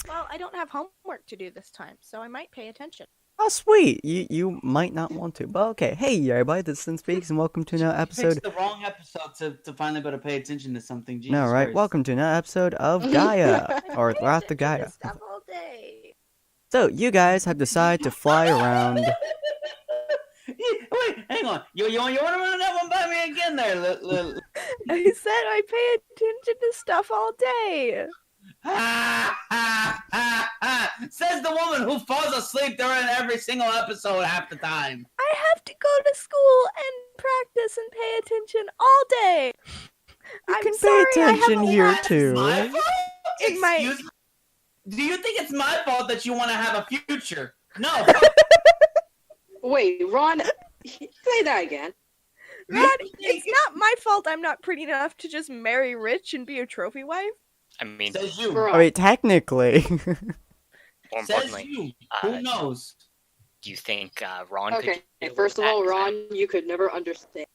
Well, I don't have homework to do this time, so I might pay attention. Oh, sweet. You might not want to, but okay. Hey, everybody, this is Sinspeaks, and welcome to another episode. Picked the wrong episode to finally better pay attention to something. Jesus No, right? Christ. Welcome to another episode of Gaia, or Wrath of Gaia. Stuff all day. So, you guys have decided to fly around. Wait, hang on. You want to run that one by me again there? I said I pay attention to stuff all day. Says the woman who falls asleep during every single episode half the time. I have to go to school and practice and pay attention all day. You I'm can sorry, pay attention I have a here lot too. My fault? In my- Excuse me? Do you think it's my fault that you want to have a future? No. Wait, Ron, say that again. Ron, it's not my fault I'm not pretty enough to just marry rich and be a trophy wife. I mean, Says you. I mean, technically. more Says importantly, you. Who knows? do you think Ron Okay, could first of all, Ron, you could never understand.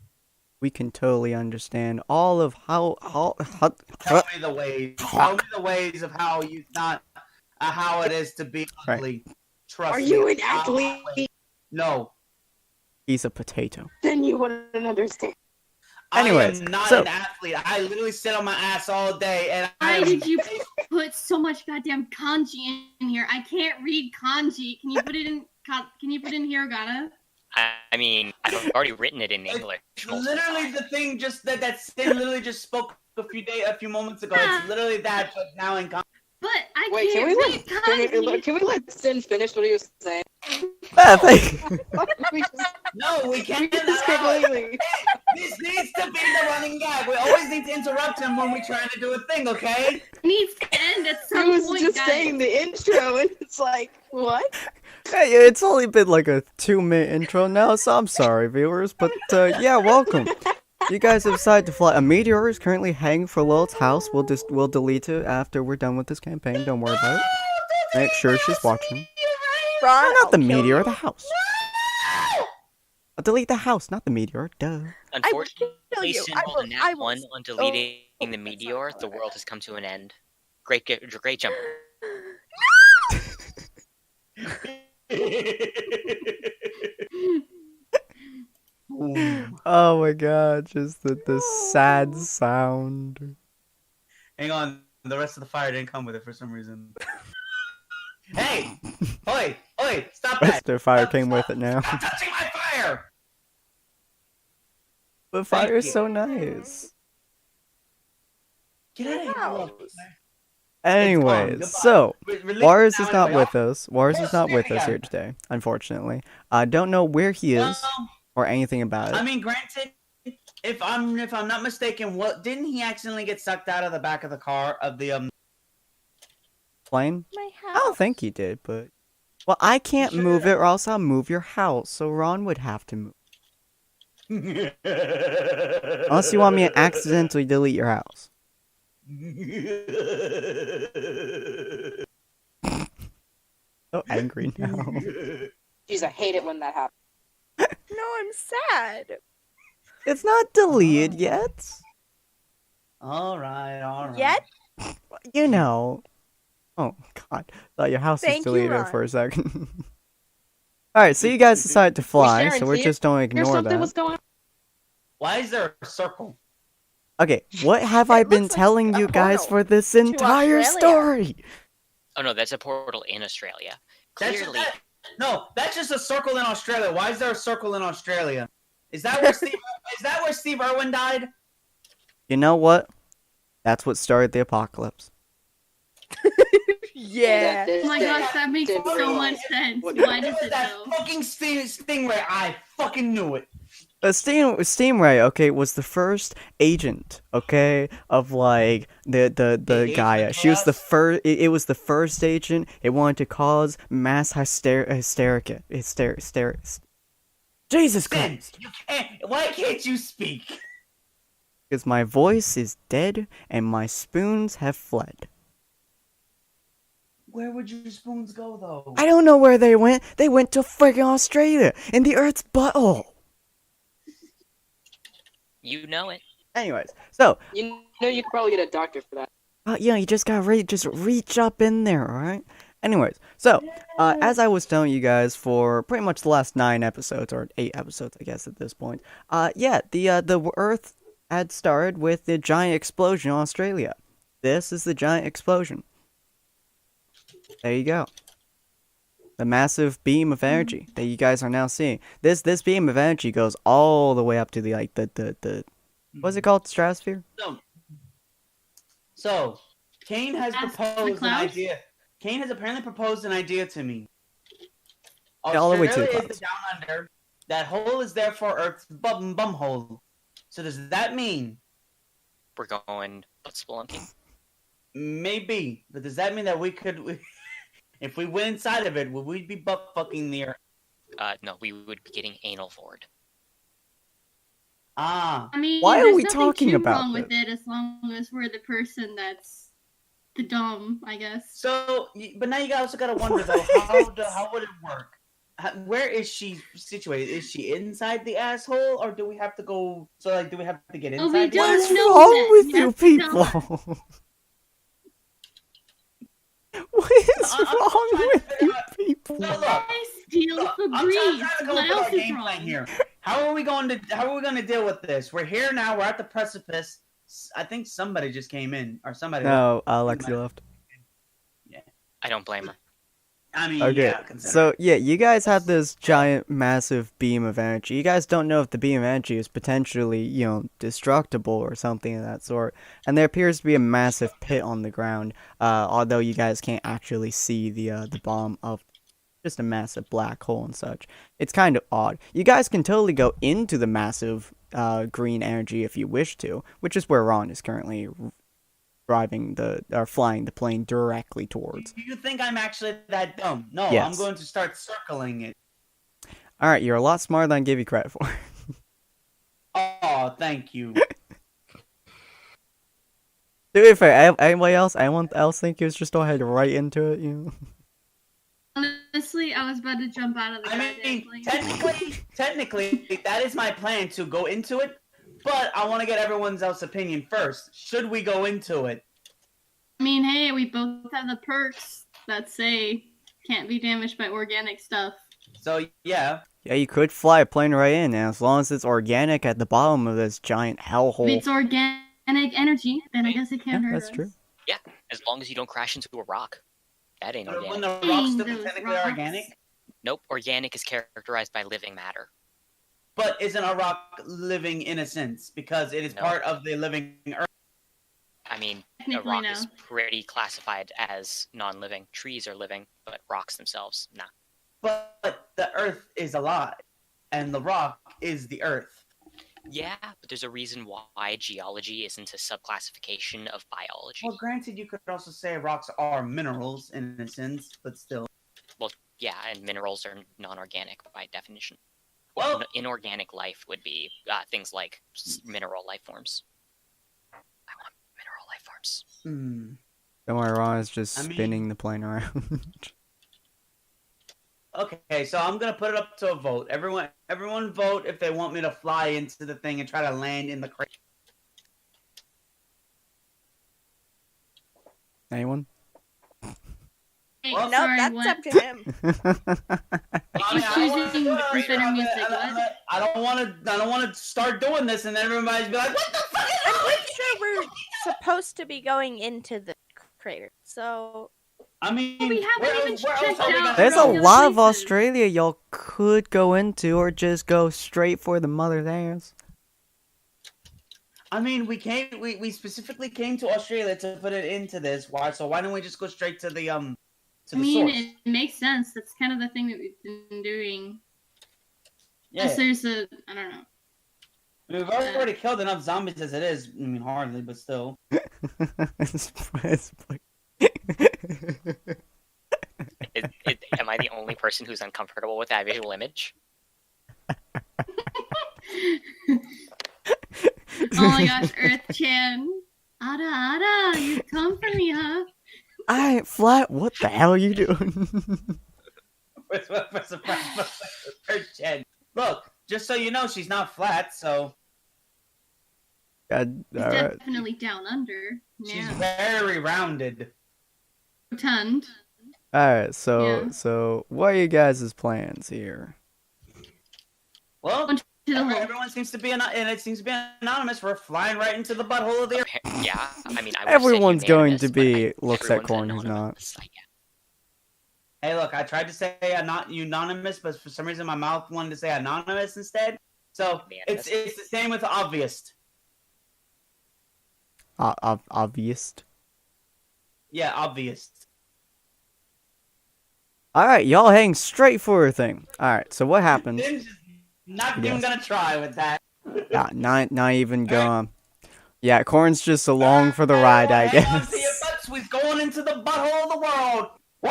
We can totally understand all of how Tell me the ways. Tell me the ways of how you not how it is to be ugly. Trust Are me. you an I'll- athlete? No. he's a potato. Then you wouldn't understand. Anyways, I am not so- an athlete. I literally sit on my ass all day, and Why did you put so much goddamn kanji in here? I can't read kanji. Can you put it in? Can you put it in hiragana? I mean, I've already written it in English. literally the thing just that Sin literally just spoke a few moments ago. It's literally that, but now in But I Wait, can't read kanji. can we let Sin finish what he was saying? We just, No, we we can't. just completely. This needs to be the running gag. We always need to interrupt him when we're trying to do a thing, okay? It needs to end at He some was point, just guys. saying the intro, and it's like, what? Hey, it's only been like a 2-minute intro now, so I'm sorry, viewers, but yeah, welcome. You guys have decided to fly. A meteor is currently hanging for Lilith's house. We'll delete it after we're done with this campaign. Don't worry about it. Make sure she's watching. Ron, Oh, not the I'll kill meteor, you. the house. I'll delete the house, not the meteor. Duh. Unfortunately, kill you. Sin I rolled will- a nat I will- 1 on deleting Oh, the that's meteor. not The world has come to an end. Great jump. Oh my god, just the sad sound. Hang on, the rest of the fire didn't come with it for some reason. Hey! Oi! Stop that! Rest of fire Stop, came with stop, it now. Stop touching my fire! But fire is you. so nice. Get out of here! House. Anyways, Goodbye. so Release Wars now is not anyway. with us. Wars is not with us again. here today, unfortunately. I don't know where he is Well, or anything about I it. mean, granted, if I'm not mistaken, what didn't he accidentally get sucked out of the back of the car of the Plane? My house. I don't think he did, but well, I can't move it, or else I'll move your house. So Ron would have to move. Unless you want me to accidentally delete your house. So angry now. Jeez, I hate it when that happens. No, I'm sad. It's not deleted yet. all right. Yet? You know. Oh god, thought your house Thank was you, deleted Ron. for a second. Alright, so you guys decided to fly, Sharon, so we're see, just don't Here's ignore something that. was going on. Why is there a circle? Okay, what have It I been looks like telling a you guys portal for this entire Australia. story? Oh no, that's a portal in Australia. That's Clearly, that's just a circle in Australia. Why is there a circle in Australia? Is that where Steve Irwin died? You know what? That's what started the apocalypse. Yeah. Oh my gosh, that makes so much sense. What- Why does it That though? fucking Stingray. I fucking knew it. Stingray, okay, was the first agent, okay, of like the agent Gaia. of She was the us? first. It was the first agent. It wanted to cause mass hysterica. Jesus Sin, Christ! you can't. Why can't you speak? Because my voice is dead and my spoons have fled. Where would your spoons go, though? I don't know where they went. They went to friggin' Australia in the Earth's butthole. you know it. Anyways, so You know, you could probably get a doctor for that. yeah, you just gotta just reach up in there, all right? Anyways, so as I was telling you guys for pretty much the last 9 episodes or 8 episodes, I guess at this point, yeah, the Earth had started with the giant explosion in Australia. This is the giant explosion. There you go. The massive beam of energy that you guys are now seeing. This beam of energy goes all the way up to the what's it called? Stratosphere? So, Kane has Ask the proposed an clouds? idea. Kane has apparently proposed an idea to me. All the way to the Australia is clouds. the down under. That hole is therefore Earth's bum hole. So does that mean We're going butt spelunking. maybe? But does that mean that if we went inside of it, would we be butt fucking the Earth? No, we would be getting anal forward. Ah, I mean, Why are there's we nothing talking too about wrong with it as long as we're the person that's the dumb, I guess. so but now you also gotta wonder though, how would it work? Where is she situated? Is she inside the asshole, or do we have to go? So like, do we have to get Oh, inside? we the don't What's asshole? know wrong that. with You you have to tell people? What is I'm wrong trying to with figure you out- people? No, look. I steal Look, the I'm breeze. trying to come What up with else our is game wrong? plan here. How are we going to deal with this? We're here now. We're at the precipice. I think somebody just came in, or somebody. No, Alexi left. I don't blame her. I mean, Okay, yeah. so yeah, you guys have this giant, massive beam of energy. You guys don't know if the beam of energy is potentially, destructible or something of that sort. And there appears to be a massive pit on the ground, although you guys can't actually see the bomb of just a massive black hole and such. It's kind of odd. You guys can totally go into the massive green energy if you wish to, which is where Ron is currently flying the plane directly towards. Do you think I'm actually that dumb? No, Yes. I'm going to start circling it. All right, you're a lot smarter than I give you credit for. Oh, thank you. To be fair, anyone else think he was just go ahead right into it? Honestly, I was about to jump out of the I goddamn mean, plane. technically, that is my plan to go into it. But I want to get everyone else's opinion first. Should we go into it? I mean, hey, we both have the perks that say can't be damaged by organic stuff. So yeah. Yeah, you could fly a plane right in, and as long as it's organic at the bottom of this giant If hellhole. it's organic energy, then I guess it can't Yeah, hurt that's us. true. As long as you don't crash into a rock. That ain't When organic. the rocks still Those technically rocks. organic, Nope, organic is characterized by living matter. but isn't a rock living in a sense because it is No. part of the living earth? I mean, a Technically, rock no. is pretty classified as non-living. Trees are living, but rocks themselves, nah. But the earth is alive, and the rock is the earth. Yeah, but there's a reason why geology isn't a subclassification of biology. Well, granted, you could also say rocks are minerals in a sense, but still. Yeah, and minerals are non-organic by definition. Well- Inorganic life would be things like mineral life forms. I want mineral life forms. Don't worry, Ron is just I mean- spinning the plane around. Okay, so I'm gonna put it up to a vote. Everyone vote if they want me to fly into the thing and try to land in the crate. Anyone? Hey, Well, No, sorry, that's what? up to him. He's choosing better music, what? I don't want to start doing this and then everybody's be like, "What the fuck?" I'm pretty sure we're supposed to be going into the crater. So I mean, We haven't where even else are we checked gonna out There's a go? other lot of places. Australia y'all could go into, or just go straight for the mother's ass. I mean, we specifically came to Australia to put it into this. Why don't we just go straight to the to I the mean, source? it makes sense. That's kind of the thing that we've been doing. Yeah, Unless there's a, I don't know. I mean, we've already killed enough zombies as it is. I mean, hardly, but still. Am I the only person who's uncomfortable with that visual image? Oh my gosh, Earth Chan. Ada, Ada, you come for me, huh? I ain't flat. What the hell are you doing? Look, just so you know, she's not flat, so. God, He's all right. definitely down under. She's Now. very rounded. Rotund. Alright, so Yeah. so what are you guys' plans here? Well, To the hole. everyone seems to be and it seems to be anonymous. We're flying right into the butthole of the earth. Yeah, I mean, I would Everyone's say going to unanimous, but be looks at everyone's corn who's not. anonymous, I guess. Hey, look, I tried to say not unanimous, but for some reason my mouth wanted to say anonymous instead. So it's the same with obvious. Obvious. Yeah, obvious. Alright, y'all hang straight for a thing. Alright, so what happens? Tim's just not Yes. even gonna try with that. Not even going. Yeah, corn's just along for the ride, I Hang on guess. to your butts. We're going into the butthole of the world. Woo!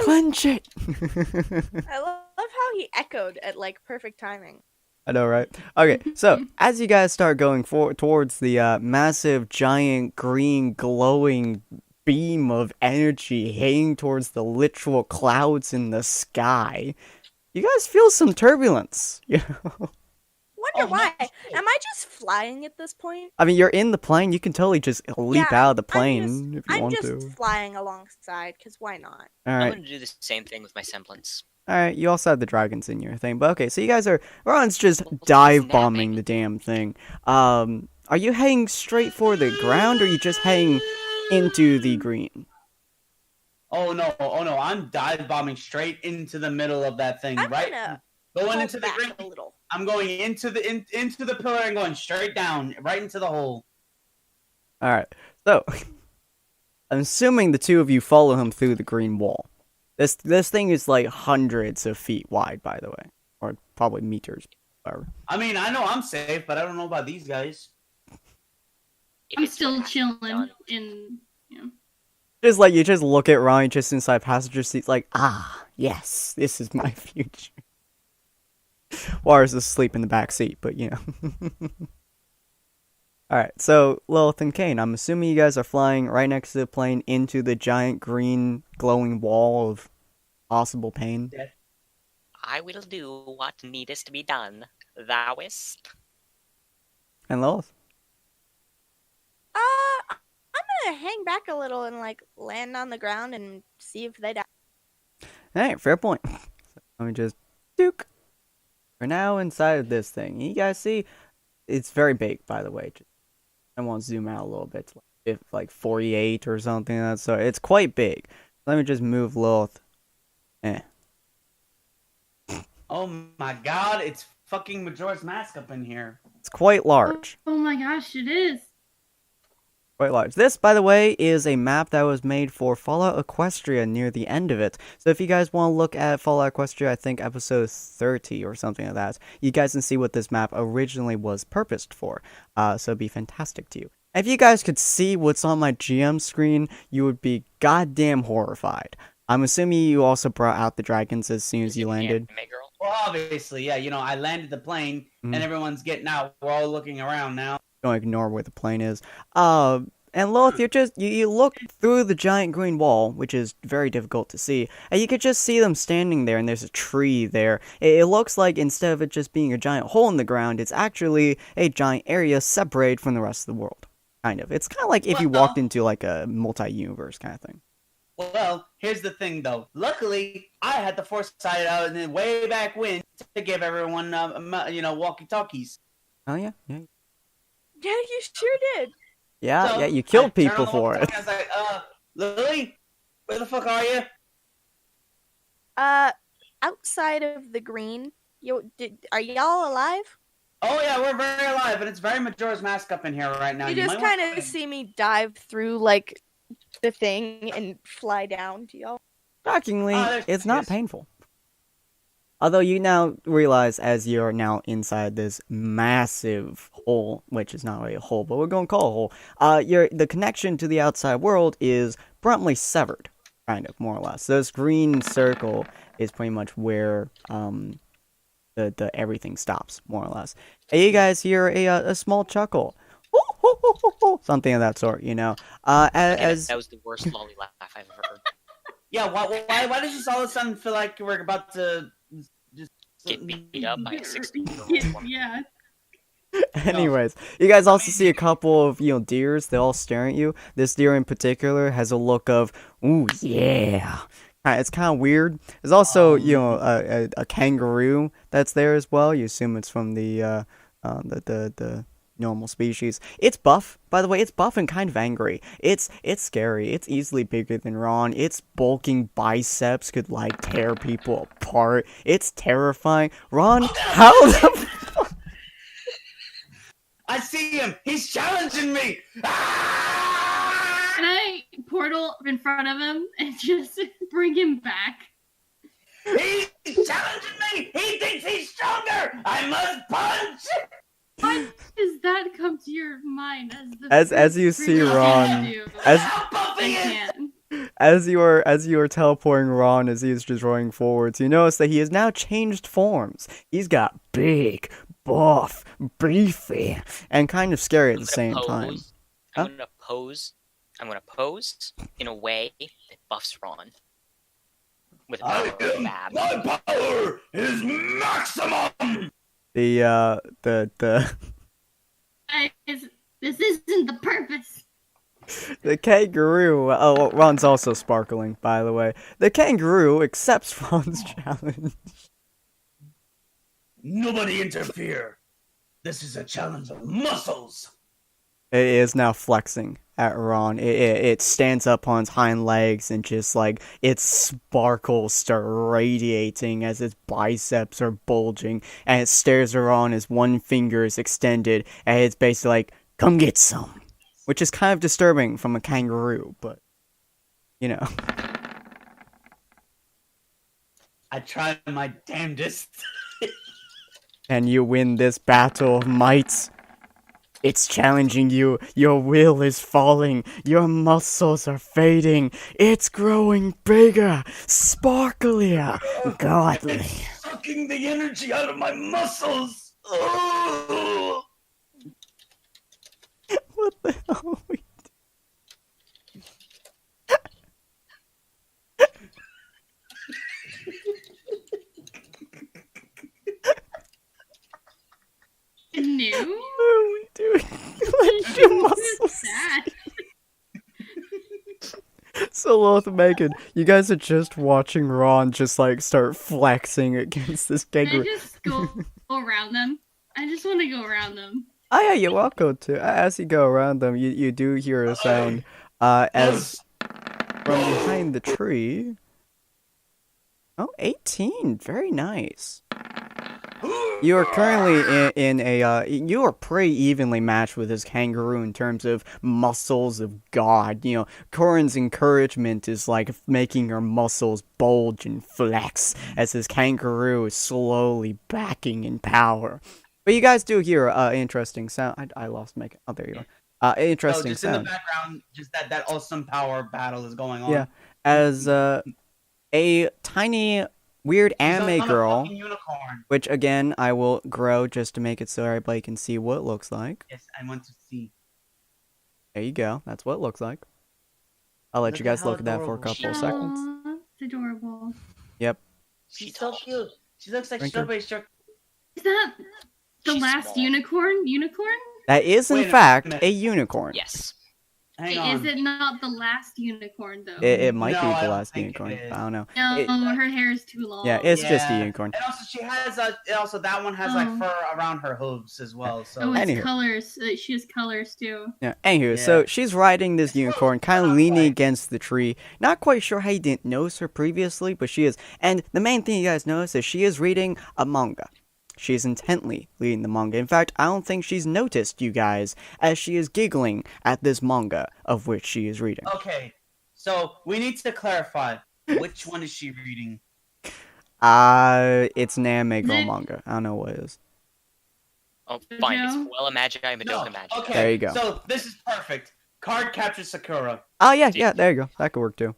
Clench it! I love how he echoed at like perfect timing. I know, right? Okay, so as you guys start going towards the massive, giant, green, glowing beam of energy heading towards the literal clouds in the sky, you guys feel some turbulence. You know? Wonder Oh, why? no. Am I just flying at this point? I mean, you're in the plane. You can totally just leap Yeah, out of the plane if you I'm want just to. flying alongside, because why not? All I'm right. gonna do the same thing with my semblance. All right, you also have the dragons in your thing, but okay. So you guys are, Ron's just Well, dive snapping. bombing the damn thing. Are you heading straight for the ground, or are you just heading into the green? Oh no! I'm dive bombing straight into the middle of that thing, I'm right? gonna Going hold into the back green. a little. I'm going into the pillar and going straight down, right into the hole. All right. So I'm assuming the two of you follow him through the green wall. This thing is like hundreds of feet wide, by the way, or probably meters. Whatever. I mean, I know I'm safe, but I don't know about these guys. If I'm it's still not chilling done. in. Yeah. Just like you just look at Ryan just inside passenger seat, like, ah, yes, this is my future. Wars is asleep in the back seat, but you know. Alright, so Lilith and Kane, I'm assuming you guys are flying right next to the plane into the giant green glowing wall of possible pain. I will do what needest to be done. Thouest. And Lilith? I'm gonna hang back a little and like land on the ground and see if they die. Alright, fair point. Let me just duke. We're now inside of this thing. You guys see? It's very big, by the way. I want to zoom out a little bit. It's like 48 or something. So it's quite big. Let me just move Lilith. Oh my god, it's fucking Majora's Mask up in here. It's quite large. Oh my gosh, it is. Quite large. This, by the way, is a map that was made for Fallout Equestria near the end of it. So if you guys want to look at Fallout Equestria, I think episode 30 or something like that, you guys can see what this map originally was purposed for. So it'd be fantastic to you. If you guys could see what's on my GM screen, you would be goddamn horrified. I'm assuming you also brought out the dragons as soon as you landed. Anime girl. Well, obviously, yeah, you know, I landed the plane and everyone's getting out. We're all looking around now. Don't ignore where the plane is. And Lilith, you look through the giant green wall, which is very difficult to see, and you could just see them standing there, and there's a tree there. It looks like instead of it just being a giant hole in the ground, it's actually a giant area separated from the rest of the world. Kind of. It's kind of like if you walked into like a multi-universe kind of thing. Well, here's the thing, though. Luckily, I had the foresight out and then way back when to give everyone, walkie-talkies. Oh yeah. Yeah, you sure did. Yeah, So, you killed I turned people on the for it. walkie-talkie, I was like, Lily, where the fuck are you? Outside of the green, are y'all alive? Oh yeah, we're very alive, and it's very Majora's Mask up in here right now. You might just wanna- kind of see me dive through like the thing and fly down to y'all. Shockingly, there's it's not this. painful. Although you now realize, as you're now inside this massive hole, which is not really a hole, but we're going to call it a hole, the connection to the outside world is bluntly severed, kind of, more or less. So this green circle is pretty much where the everything stops, more or less. And you guys hear a small chuckle. Something of that sort, you know. As That was the worst lolly laugh I've ever heard. Yeah, why does this all of a sudden feel like we're about to just Get beat up by a 16-year-old woman. Yeah. Anyways, you guys also see a couple of, deers. They all staring at you. This deer in particular has a look of, ooh, yeah. It's kind of weird. There's also, a kangaroo that's there as well. You assume it's from the normal species. It's buff, by the way. It's buff and kind of angry. It's scary. It's easily bigger than Ron. Its bulking biceps could like tear people apart. It's terrifying. Ron, how the fuck? I see him. He's challenging me. Ah! Can I portal in front of him and just bring him back? He's challenging me. He thinks he's stronger. I must punch. Why does that come to your mind as you see Ron, as you are teleporting Ron as he is just running forwards, you notice that he has now changed forms. He's got big, buff, beefy, and kind of scary at the same time. I'm gonna pose in a way that buffs Ron. With a power of Bab. My power is maximum. This isn't the purpose. The kangaroo. Oh, Ron's also sparkling, by the way. The kangaroo accepts Ron's challenge. Nobody interfere. This is a challenge of muscles. It is now flexing at Ron. It stands up on its hind legs and just like its sparkles start radiating as its biceps are bulging, and it stares at Ron as one finger is extended, and it's basically like, "Come get some," which is kind of disturbing from a kangaroo, but you know. I try my damnedest. And you win this battle of might. It's challenging you. Your will is falling. Your muscles are fading. It's growing bigger, sparklier, godly. It's sucking the energy out of my muscles. Oh. What the hell are we New? What are we doing? Like your muscles. Sad. So Loth and Megan, you guys are just watching Ron just like start flexing against this Can kangaroo. I just go around them? I just want to go around them. Oh yeah, you're welcome to. As you go around them, you do hear a sound as from behind the tree. Oh, 18. Very nice. You are currently in a, you are pretty evenly matched with this kangaroo in terms of muscles of God. You know, Corin's encouragement is like making her muscles bulge and flex as this kangaroo is slowly backing in power. But you guys do hear interesting sound. I lost Megan. Oh, there you are. Interesting just sound. in the background, just that awesome power battle is going on. Yeah, as a tiny weird anime girl, which again I will grow just to make it so everybody can see what it looks like. Yes, I want to see. There you go. That's what it looks like. I'll let you guys look at that for a couple of seconds. Aw, it's adorable. Yep. She's so cute. She looks like Drink her. Strawberry Short. Is that the She's last small. unicorn? Unicorn? That is in Wait a fact minute. a unicorn. Yes. Hang on. Is it not the last unicorn though? It might No, be I the don't last think it unicorn. is. I don't know. No, It- her hair is too long. yeah, it's just a Yeah. unicorn. And also, she has also that one has like fur around her hooves as well. So Oh, it's Anywho. colors. She has colors too. Yeah. Anywho, so Yeah. she's riding this unicorn, kind of not leaning quite. against the tree. Not quite sure how you didn't notice her previously, but she is. And the main thing you guys notice is she is reading a manga. She is intently reading the manga. In fact, I don't think she's noticed you guys as she is giggling at this manga of which she is reading. okay, so we need to clarify which one is she reading. It's an anime girl Then- manga. I don't know what it is. Oh, fine. It's Joe? Fuella Magi No, Madoka Magi. okay. There you go. So this is perfect. Card capture Sakura. Oh yeah, there you go. That could work too.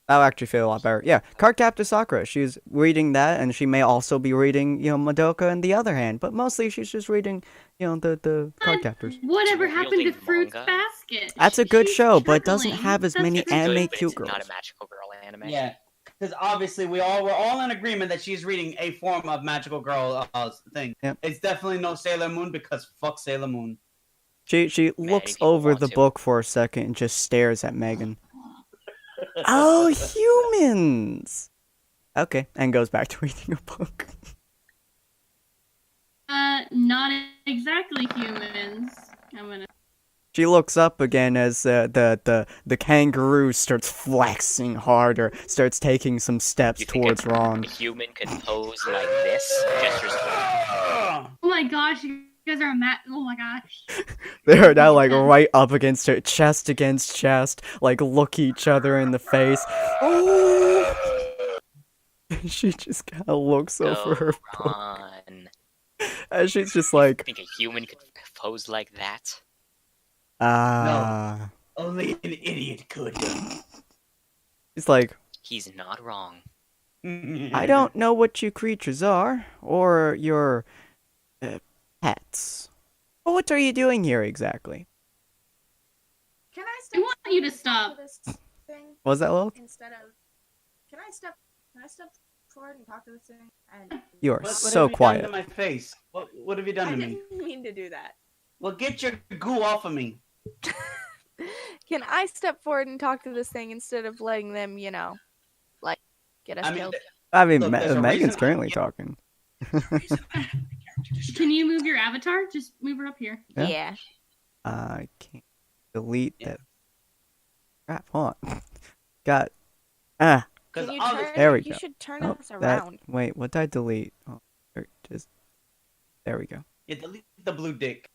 That'll actually feel a lot better. Yeah, Cardcaptor Sakura. She's reading that, and she may also be reading, Madoka in the other hand. But mostly she's just reading, the Cardcaptors. Whatever She's happened to wielding Fruits manga. Basket? That's a good She's show, but it doesn't struggling. have as That's many good. anime Good, but cute it's not girls. a magical girl anime. Yeah. because obviously we're all in agreement that she's reading a form of magical girl thing. Yep. It's definitely no Sailor Moon because fuck Sailor Moon. She looks people over want the to. book for a second and just stares at Megan. Oh, humans! Okay, and goes back to reading a book. Not exactly humans. I'm gonna. She looks up again as the kangaroo starts flexing harder, starts taking some steps You think towards Ron. A human could pose like this? Gestures. Oh my gosh, you guys are oh my gosh. They're now like right up against her, chest against chest, like look each other in the face. Oh! She just kind of looks over her book, Ron. and she's just like, Think a human could pose like that? Only an idiot could. He's like, He's not wrong. I don't know what you creatures are, or your pets. But what are you doing here exactly? Can I I step want you to stop. to this thing Was that Lilith? instead of? Can I step forward and talk to this thing? And You are What so have you quiet. done to my face? What have you done I to me? didn't mean to do that. Well, get your goo off of me. Can I step forward and talk to this thing instead of letting them, like, get us I mean, killed? I mean, Look, there's a Megan's reason I currently get- talking. Can you move your avatar? Just move her up here. Yeah. Yeah. I can't delete that. Crap, hold on. Got. Ah, Because Can you obviously, turn? There we You go. should turn oh, us that. around. Wait, what did I delete? Oh, there we go. you delete the blue dick.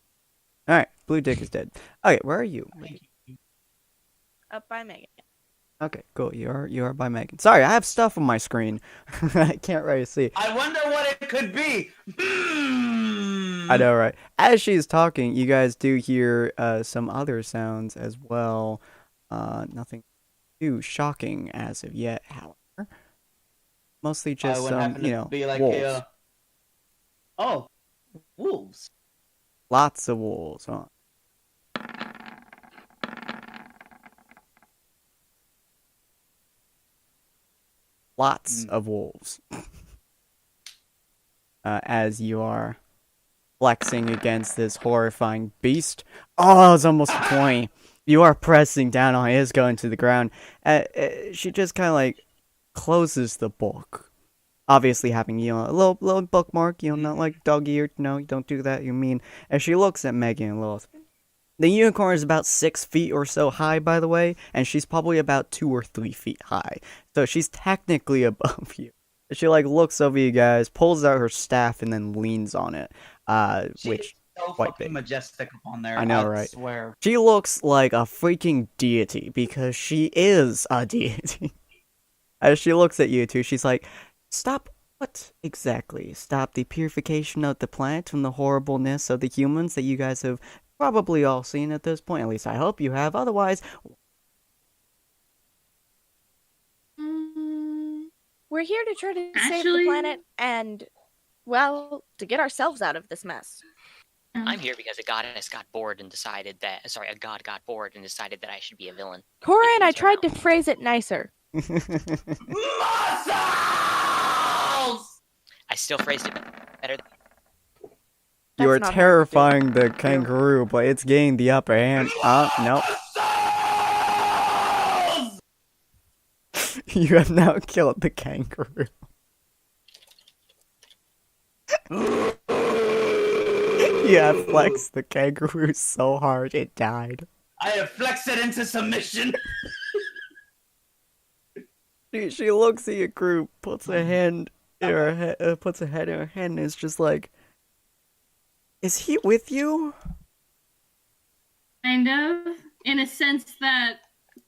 All right, blue dick is dead. Okay, where are you? Up by Megan. Okay, cool. You are by Megan. Sorry, I have stuff on my screen. I can't really see. I wonder what it could be. I know, right? As she's talking, you guys do hear some other sounds as well. Nothing too shocking as of yet, however. Mostly just What some, happened to be like wolves. Oh, wolves. Lots of wolves, huh? Lots of wolves. As you are flexing against this horrifying beast. Oh, it's almost a 20. You are pressing down on it. It's going to the ground. She just kind of like closes the book. Obviously having, a little bookmark, not like dog-eared. No, you don't do that, you mean. As she looks at Megan and Lilith. The unicorn is about 6 feet or so high, by the way, and she's probably about 2 or 3 feet high. So she's technically above you. She looks over you guys, pulls out her staff, and then leans on it. Which so quite fucking big. majestic up on there. I know, right? Swear. she looks like a freaking deity because she is a deity. As she looks at you two, she's like, "Stop what exactly? Stop the purification of the planet from the horribleness of the humans that you guys have probably all seen at this point. At least I hope you have. Otherwise, We're here to try to save the Actually- planet and, well, to get ourselves out of this mess. I'm here because a god got bored and decided that I should be a villain. Corin, I tried to phrase it nicer. Muscles! I still phrased it better. you are That's not hard to do. terrifying the kangaroo, but it's getting the upper hand. Nope. Muscles! You have now killed the kangaroo. You have flexed the kangaroo so hard it died. I have flexed it into submission. She looks at your crew, puts a hand in her head, puts a head in her hand, and is just like, "Is he with you?" Kind of. In a sense that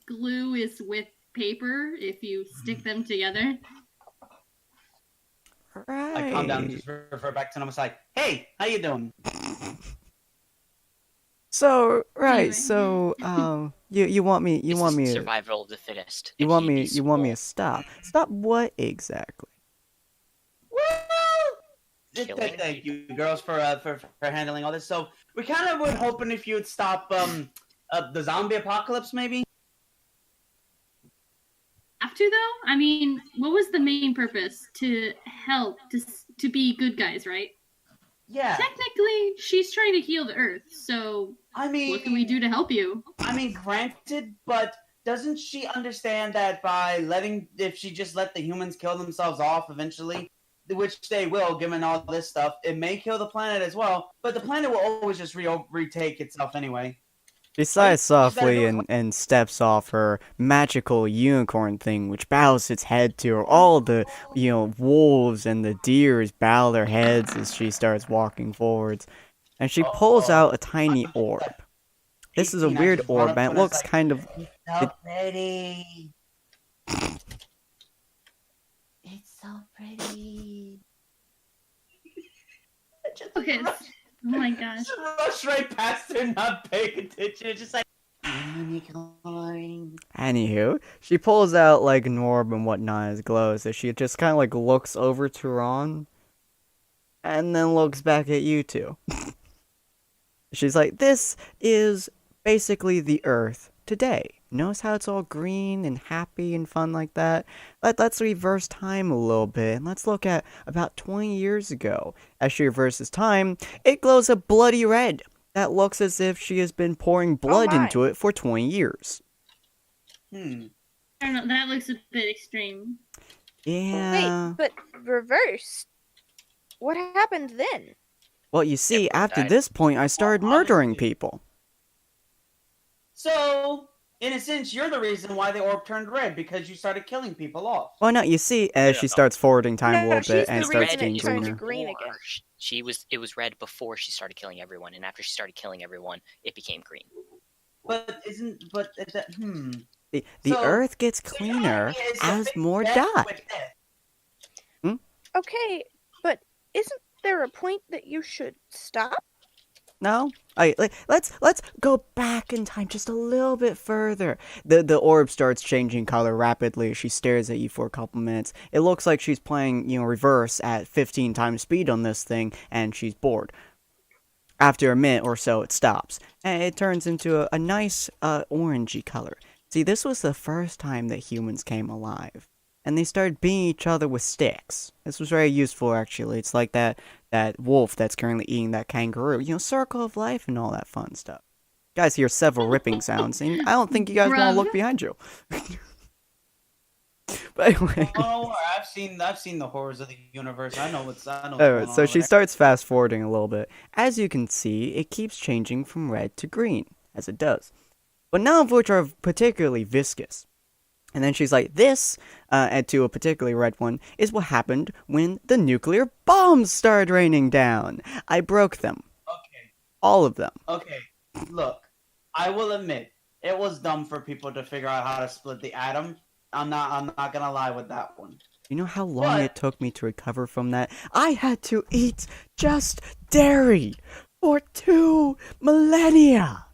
glue is with paper if you stick them together. Right. I calm down and just refer back to them. I was like, "Hey, how you doing?" So right, Anyway. so you want me This to is survival of the fittest. you If want he me be you want me to small. stop what exactly? Killing Thank you, girls, for handling all this. So we kind of were hoping if you'd stop the zombie apocalypse, maybe. Have to? to though? I mean, what was the main purpose? To help, to be good guys, right? Yeah. Technically, she's trying to heal the Earth, so I mean, what can we do to help you? I mean, granted, but doesn't she understand that if she just let the humans kill themselves off eventually, which they will, given all this stuff, it may kill the planet as well, but the planet will always just retake itself anyway. She sighs softly and steps off her magical unicorn thing, which bows its head to her. All the, wolves and the deers bow their heads as she starts walking forwards. And she pulls out a tiny orb. This is a weird orb, and it looks kind of... So pretty. It's so pretty. Okay. Oh my gosh. Just rush right past her, not paying attention. Just like, unicorn. Anywho, she pulls out like an orb and whatnot as glows, as she just kind of like looks over to Ron, and then looks back at you two. She's like, this is basically the Earth today. Notice how it's all green and happy and fun like that? Let's reverse time a little bit, and let's look at about 20 years ago. As she reverses time, it glows a bloody red. That looks as if she has been pouring blood into it for 20 years. Hmm. I don't know, that looks a bit extreme. Yeah. Wait, but reverse. What happened then? Well, you see, after this point, I started murdering people. So, in a sense, you're the reason why the orb turned red, because you started killing people off. Well, no, you see, as she starts forwarding time a little bit and she's the starts reason getting it turned greener. green again. It was red before she started killing everyone, and after she started killing everyone, it became green. The So, Earth gets cleaner as more die. Okay, but isn't there a point that you should stop? No? Let's go back in time just a little bit further. The orb starts changing color rapidly as she stares at you for a couple minutes. It looks like she's playing, reverse at 15 times speed on this thing, and she's bored. After a minute or so, it stops, and it turns into a nice orangey color. See, this was the first time that humans came alive, and they started beating each other with sticks. This was very useful, actually. It's like that wolf that's currently eating that kangaroo. Circle of life and all that fun stuff. You guys hear several ripping sounds, and I don't think you guys want to look behind you. But anyway. Oh, I've seen the horrors of the universe. I know what's Alright, so she starts fast forwarding a little bit. As you can see, it keeps changing from red to green, as it does. But none of which are particularly viscous. And then she's like, this, and to a particularly red one, is what happened when the nuclear bombs started raining down. I broke them. Okay. All of them. Okay. Look, I will admit, it was dumb for people to figure out how to split the atom. I'm not gonna lie with that one. You know how long it took me to recover from that? I had to eat just dairy for 2 millennia.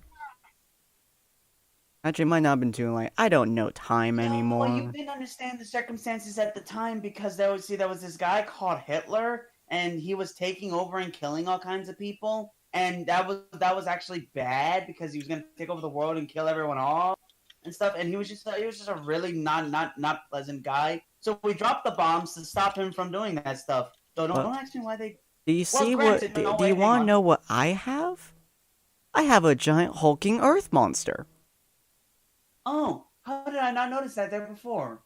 Actually, it might not have been too late. I don't know time anymore. Well, you didn't understand the circumstances at the time because there was this guy called Hitler, and he was taking over and killing all kinds of people, and that was actually bad because he was gonna take over the world and kill everyone off and stuff. And he was just a really not pleasant guy. So we dropped the bombs to stop him from doing that stuff. So don't ask me why they. Do you see what? Do you want to know what I have? I have a giant hulking Earth monster. Oh, how did I not notice that there before?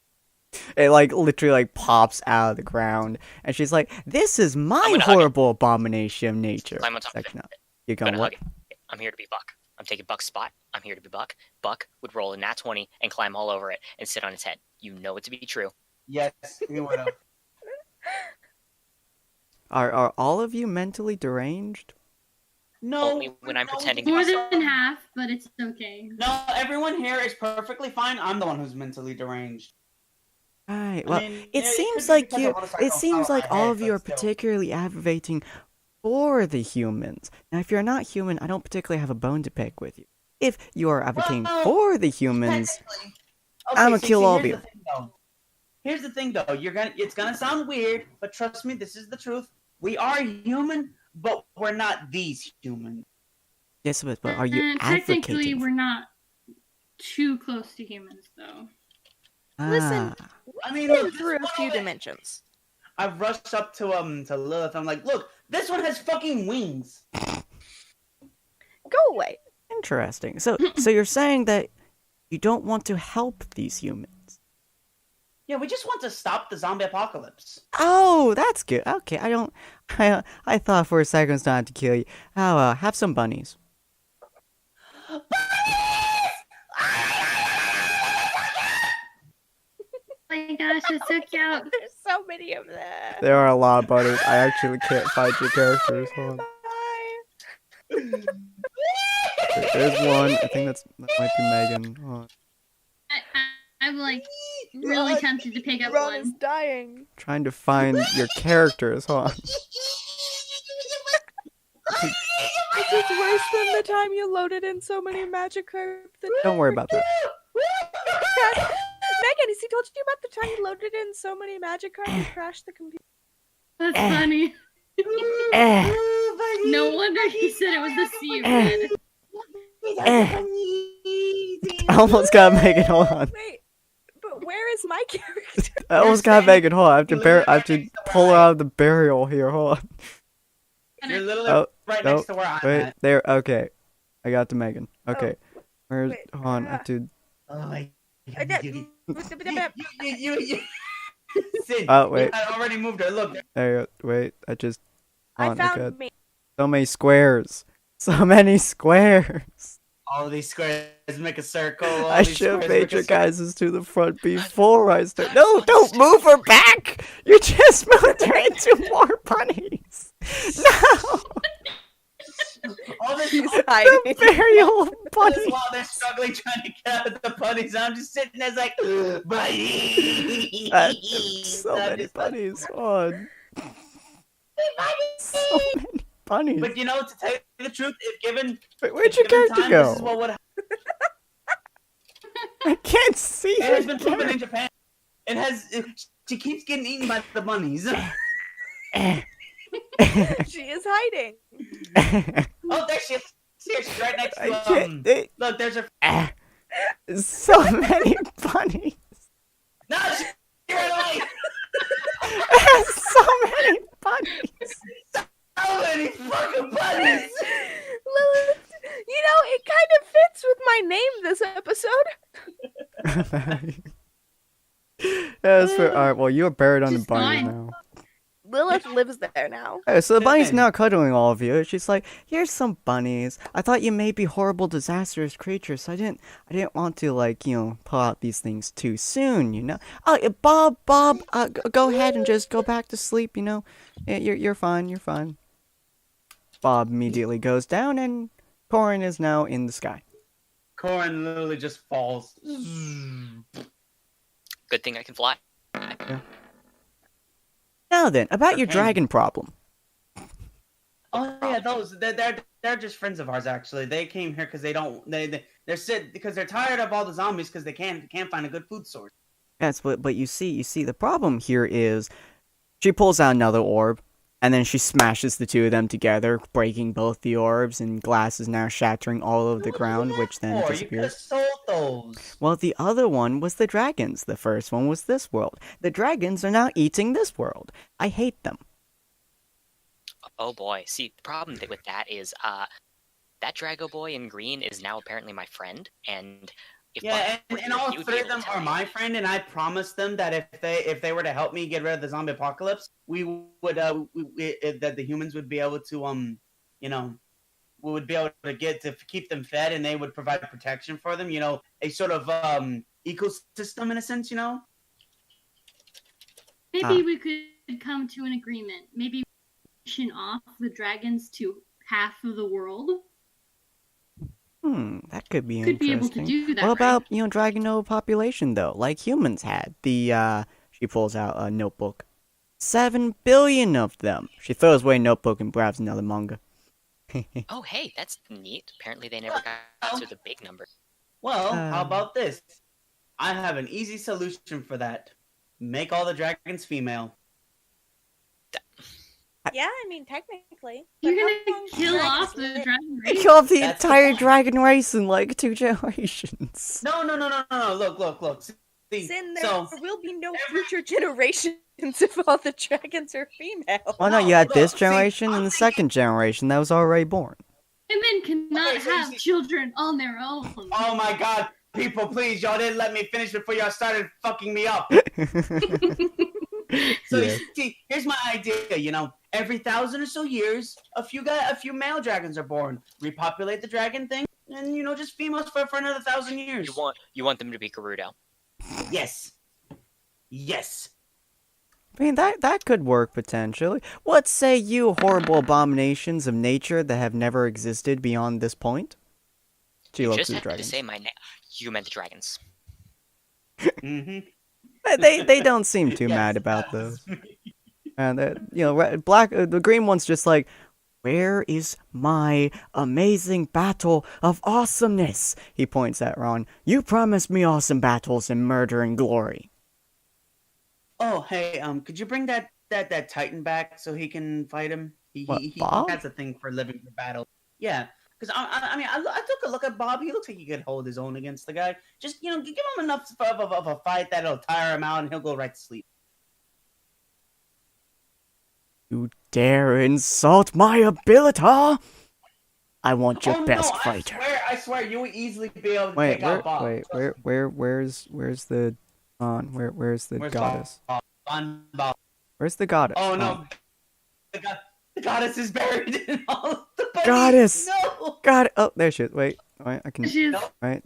It literally pops out of the ground, and she's like, "This is my horrible abomination of nature." Climb on top of it. You're going what? I'm here to be Buck. I'm taking Buck's spot. I'm here to be Buck. Buck would roll a nat 20 and climb all over it and sit on its head. You know it to be true. Yes, he would have. Are all of you mentally deranged? No. Only when I'm pretending More to be than half, but it's okay. No, everyone here is perfectly fine. I'm the one who's mentally deranged. Right. Well, I mean, it seems like all of you are particularly aggravating for the humans. Now, if you're not human, I don't particularly have a bone to pick with you. If you are advocating for the humans, I'm gonna kill all of you. Here's the thing, though. It's gonna sound weird, but trust me, this is the truth. We are human, but we're not these humans. Yes, but are you Technically, advocating? we're not too close to humans, though. Listen, Ah. I mean, been look, through a this few one- dimensions. I've rushed up to Lilith. I'm like, look, this one has fucking wings. Go away. Interesting. So you're saying that you don't want to help these humans? Yeah, we just want to stop the zombie apocalypse. Oh, that's good. Okay, I thought for a second it's not to kill you. Oh, have some bunnies. Oh my gosh, it's so cute. There's so many of them. There are a lot of bunnies. I actually can't find your characters. Hold on. There's one. I think that might be Megan. Hold on. I'm like really tempted to pick up Ron is one. dying. Trying to find your characters. Hold on. This is worse than the time you loaded in so many magic cards. Don't worry about that. Megan, has he told you about the time you loaded in so many magic cards and crashed the computer? That's funny. No wonder he said it was the sea red. I almost got Megan. Hold on. Wait, but where is my character? I almost got Megan. Hold on. I have to pull her out of the burial here. Hold on. You're literally Oh, right no, next to where I'm wait, at. there. Okay, I got to Megan. Okay, where's? wait, Hold on. I have to. Oh my I did- you. Sid, Oh, wait. I already moved her. Look, There. You go. Wait. I just. I Hold on. found Okay. me. So many squares. So many squares. all these squares make a circle. All I these should have squares made make a your circle. guys' to the front before I start. No, don't move her back. You just moved her into more bunnies. No. All this, He's all hiding. The burial of this bunnies. while they're struggling trying to get out of the bunnies. I'm just sitting there like, bunnies. So I'm many just like, bunnies. On. So many bunnies. But you know, to tell you the truth, if given, Wait, where'd your given character time, go? this is what would happen. I can't see It her has been proven character. in Japan. It has. She keeps getting eaten by the bunnies. She is hiding. Oh, there she is. She's right next I to can't. Look, there's her. So many bunnies. No, she ran away. So many bunnies. So many fucking bunnies. Lilith, you know, it kind of fits with my name this episode. Yeah, that's fair. All right, well, you're buried under Just bunnies fine. now. Lilith lives there now. Okay, so the bunny's Listen. now cuddling all of you. She's like, "Here's some bunnies. I thought you may be horrible, disastrous creatures, so I didn't want to pull out these things too soon, you know. Oh, Bob, go ahead and just go back to sleep, you know. Yeah, you're fine, you're fine." Bob immediately goes down, and Corin is now in the sky. Corin literally just falls. Good thing I can fly. Now then, about your Okay. dragon problem. Oh yeah, they're just friends of ours actually. They came here because they're sick because they're tired of all the zombies because they can't find a good food source. Yes, but you see, the problem here is she pulls out another orb, and then she smashes the two of them together, breaking both the orbs, and glass is now shattering all over the ground, which then Or you could have disappears. sold those. Well, the other one was the dragons. The first one was this world. The dragons are now eating this world. I hate them. Oh boy. See, the problem with that is, that Drago boy in green is now apparently my friend, and if Yeah, Buck were and here, all he would be three of able to them tell are me. my friend, and I promised them that if they were to help me get rid of the zombie apocalypse, we would that the humans would be able to we would be able to keep them fed, and they would provide protection for them. You know, a sort of ecosystem in a sense. You know. Maybe we could come to an agreement. Maybe auction off the dragons to half of the world. That could be Could be able interesting. to do that. What about, right? dragon population, though, like humans had? She pulls out a notebook. 7 billion of them. She throws away a notebook and grabs another manga. Oh hey, that's neat. Apparently they never got to the big number. Well, how Um. about this? I have an easy solution for that. Make all the dragons female. Yeah, I mean, technically. You're But how gonna long kill dragons off the live? dragon They race? kill off the That's the entire point. dragon race in, like, 2 generations. No. Look. Sin, there So will be no future generations if all the dragons are female. Well, no, you No, had this look, see, generation I'm and the thinking- second generation that was already born. Women cannot Okay, so you have see- children on their own. oh my god, people, please, y'all didn't let me finish before y'all started fucking me up. So Yeah. you see, here's my idea. You know, every 1,000 or so years, a few male dragons are born. Repopulate the dragon thing, and just females for another 1,000 years. You want them to be Gerudo. Yes. Yes. I mean, that could work potentially. What say you, horrible abominations of nature that have never existed beyond this point? She You looks just at the had to dragons. say my name. You meant the dragons. Mm-hmm. They don't seem too Yes, mad about that was those. me. And the green one's just like, where is my amazing battle of awesomeness? He points at Ron. You promised me awesome battles in murder and glory. Oh, hey, could you bring that Titan back so he can fight him? What, He Bob? has a thing for living for battle. Yeah, because I took a look at Bob. He looks like he could hold his own against the guy. Just give him enough of a fight that'll tire him out, and he'll go right to sleep. You dare insult my ability? I want your Oh, best no, fighter. I swear, you would easily be able to Wait, take out Bob. where's the where's the Where's goddess? Bob? Bob? Where's the goddess? Oh no, the goddess is buried in all of the bunnies. Goddess! No. God, oh, there she is. Wait, I can. She's Wait,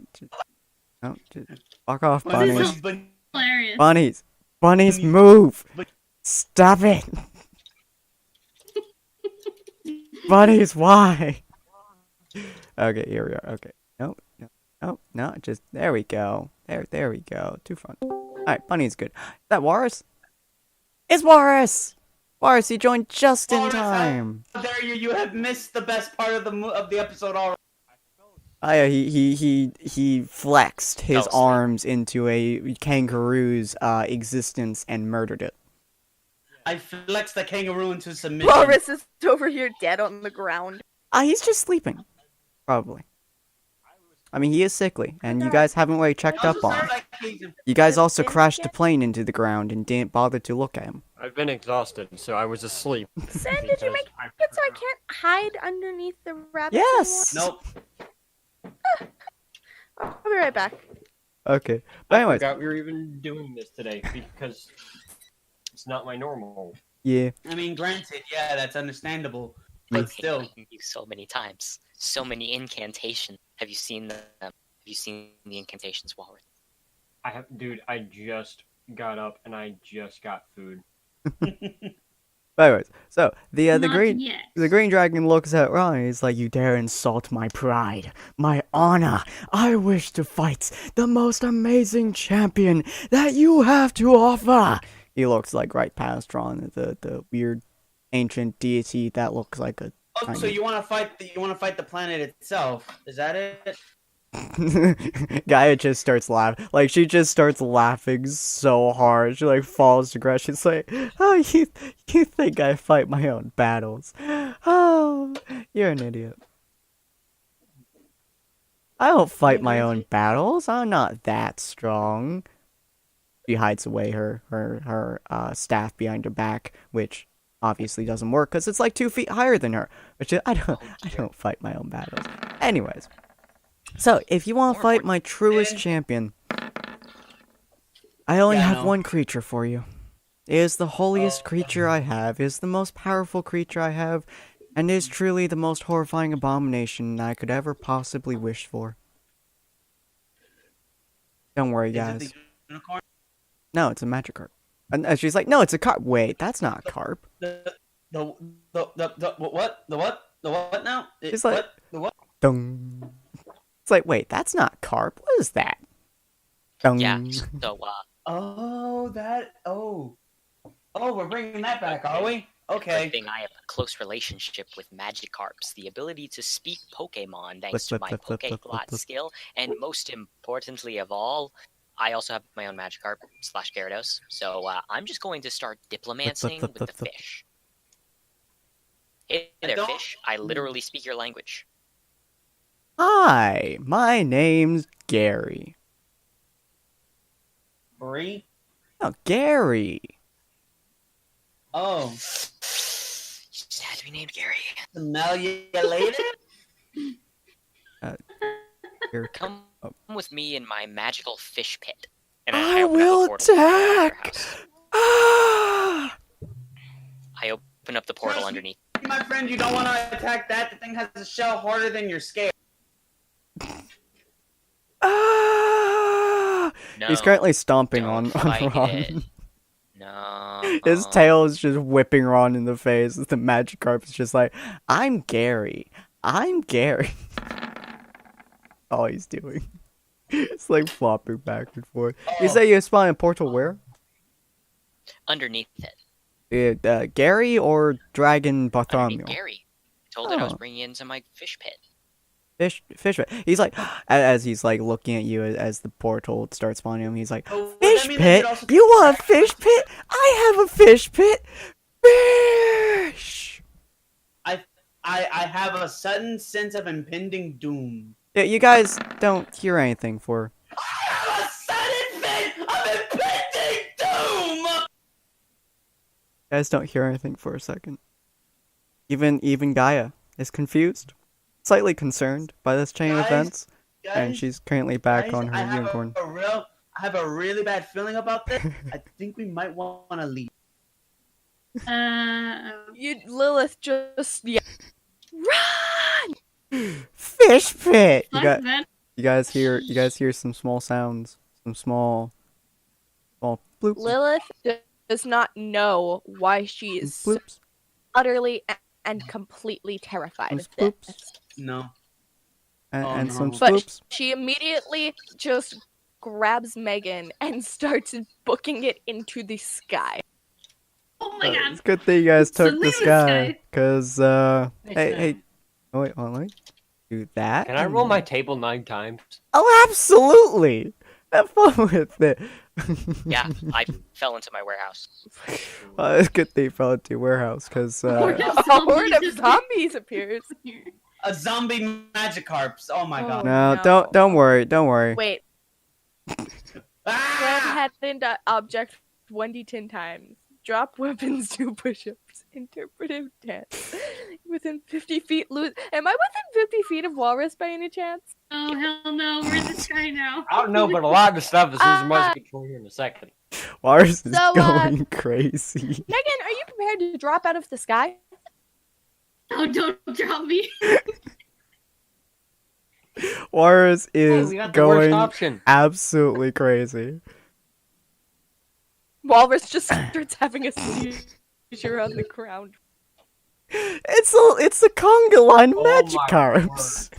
no, just fuck off, Bunnies, bunnies. This is- bunnies, hilarious. Bunnies, bunnies, Bunnies. move! But- Stop it! Bunnies, why? Okay, here we are. Okay, no, just there we go. There we go. Too fun. All right, bunny's good. Is that Walrus? It's Walrus. Walrus, he joined just in Walrus, time. How dare you? You have missed the best part of the episode already. Oh yeah, he flexed his Oh, sweet. arms into a kangaroo's existence and murdered it. I flexed the kangaroo into submission. Walrus is over here dead on the ground. He's just sleeping, probably. I mean, he is sickly, and you guys haven't really checked up on him. You guys also crashed a plane into the ground and didn't bother to look at him. I've been exhausted, so I was asleep. Sin, did you make it so I can't hide underneath the rabbit? Yes. Nope. I'll be right back. Okay. But I anyways, forgot we were even doing this today because it's not my normal. yeah. I mean, granted, yeah, that's understandable, I've but still. hit you so many times. So many incantations. Have you seen them? Have you seen the incantations, Walrus? Dude, I just got up and I just got food. But anyways, so the Not green yet. the green dragon looks at Ron and he's like, "You dare insult my pride, my honor. I wish to fight the most amazing champion that you have to offer." He looks like right past Ron, the weird ancient deity that looks like a Oh, so you want to fight the planet itself? Is that it? Gaia just starts laughing. Like, she just starts laughing so hard. She, like, falls to grass. She's like, oh, you think I fight my own battles? Oh, you're an idiot. I don't fight my own battles. I'm not that strong. She hides away her staff behind her back, which obviously doesn't work because it's like 2 feet higher than her. Which I don't fight my own battles. Anyways. So, if you want to fight my truest champion, I only Yeah, I have know. one creature for you. It is the holiest creature I have, it is the most powerful creature I have, and it is truly the most horrifying abomination I could ever possibly wish for. Don't worry, Is it guys. the unicorn? No, it's a Magikarp. And she's like, no, it's a carp. Wait, that's not a carp. The what? The what now? It's like- what? The what? Dung. It's like, wait, that's not carp. What is that? Dung. Yeah. So, Oh, that. Oh, we're bringing that back, are we? good Okay. thing I have a close relationship with Magikarps, the ability to speak Pokemon thanks to Flip, my flip, flip, flip, flip, Pokeglot flip. skill, and most importantly of all, I also have my own Magikarp / Gyarados, so I'm just going to start diplomancing flip, with flip, the flip. fish. Hey there, don't- fish. I literally speak your language. Hi, my name's Gary. Bree? No, Gary. Oh, You just had to be named Gary. smell you later? Here. Come Oh. with me in my magical fish pit. And I open up a will portal to your attack! house. Ah! I open up the portal Trust me. underneath. My friend, you don't want to attack that. The thing has a shell harder than your scale. Ah! No, He's currently stomping don't on fight Ron. it. No. His tail is just whipping Ron in the face. The Magikarp is just like, I'm Gary. I'm Gary. All he's doing. It's like flopping back and forth. You say you spawn a portal where? Underneath it. Gary or Dragon Underneath Bartholomew? Gary. I told it I was Oh. bringing it into my fish pit. Fish. He's like, as he's like looking at you as the portal starts spawning him. He's like, Oh, would fish that mean that pit? you'd also- You want a fish pit? I have a fish pit. Fish. I have a sudden sense of impending doom. Yeah, you guys don't hear anything for. I have a sudden sense of impending doom! You guys don't hear anything for a second. Even Gaia is confused, slightly concerned by this chain of Guys, events, and Guys, she's currently back guys, on I her have unicorn. I have a really bad feeling about this. I think we might want to leave. Lilith just run. Fish pit. Fuck that. You guys hear some small sounds, some small bloops, Lilith does not know why she is so bloops, utterly and completely terrified Some of this. spoops. No. and, Oh, and no. some But spoops. she immediately just grabs Megan and starts booking it into the sky. Oh my god. It's a good thing you guys So took leave this this guy, guy. cause hey, oh wait, hold on, let me do that. Can I and roll my then- table 9 times? Oh, absolutely. Have fun with it. Yeah, I fell into my warehouse. Well, it's a good thing you fell into your warehouse, cause Horde of A horde zombies of just- zombies appears. A zombie Magikarps. Oh my Oh. god. no, no. don't worry. Wait, slam Ah! head into object 1d10 times. Drop weapons, do push-ups. Interpretive dance. Within 50 feet, lose. Am I within 50 feet of Walrus by any chance? Oh hell no, where's this guy now? I don't know, but a lot of the stuff is Ah. much control here in a second. Lars is So, going crazy. Megan, are you prepared to drop out of the sky? Oh, don't drop me. Lars Oh, is we got the worst going option. absolutely crazy. Walrus just starts having a seizure on the ground. It's the conga line Oh my Magikarps.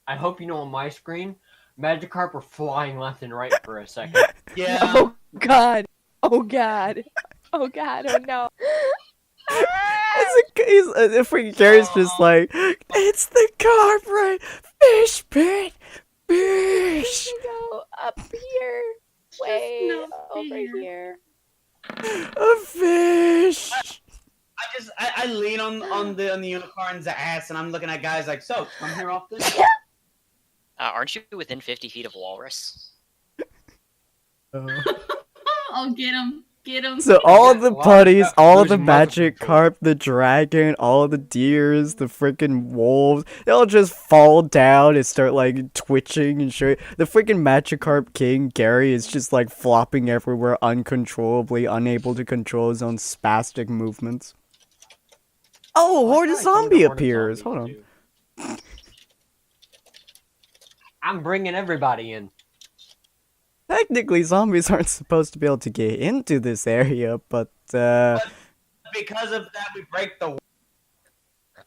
I hope you know on my screen, Magikarp were flying left and right for a second. Yeah. Oh god. Oh god. Oh god. Oh no. The freaking Gary's just like, it's the carp, right? Fish pit, fish. Go up here. Way no over fear. here. A fish. I lean on the unicorn's ass and I'm looking at guys like, so come here often. Aren't you within 50 feet of Walrus? Oh, get him. Get him. So all got the a lot of putties, stuff all the losing muzzle magic control. carp, the dragon, all the deers, the freaking wolves, they'll just fall down and start like twitching and shit. The freaking Magikarp King, Gary, is just like flopping everywhere uncontrollably, unable to control his own spastic movements. Oh, Horde of Zombie appears. Hold on. I'm bringing everybody in. Technically, zombies aren't supposed to be able to get into this area, but Because of that, we break the.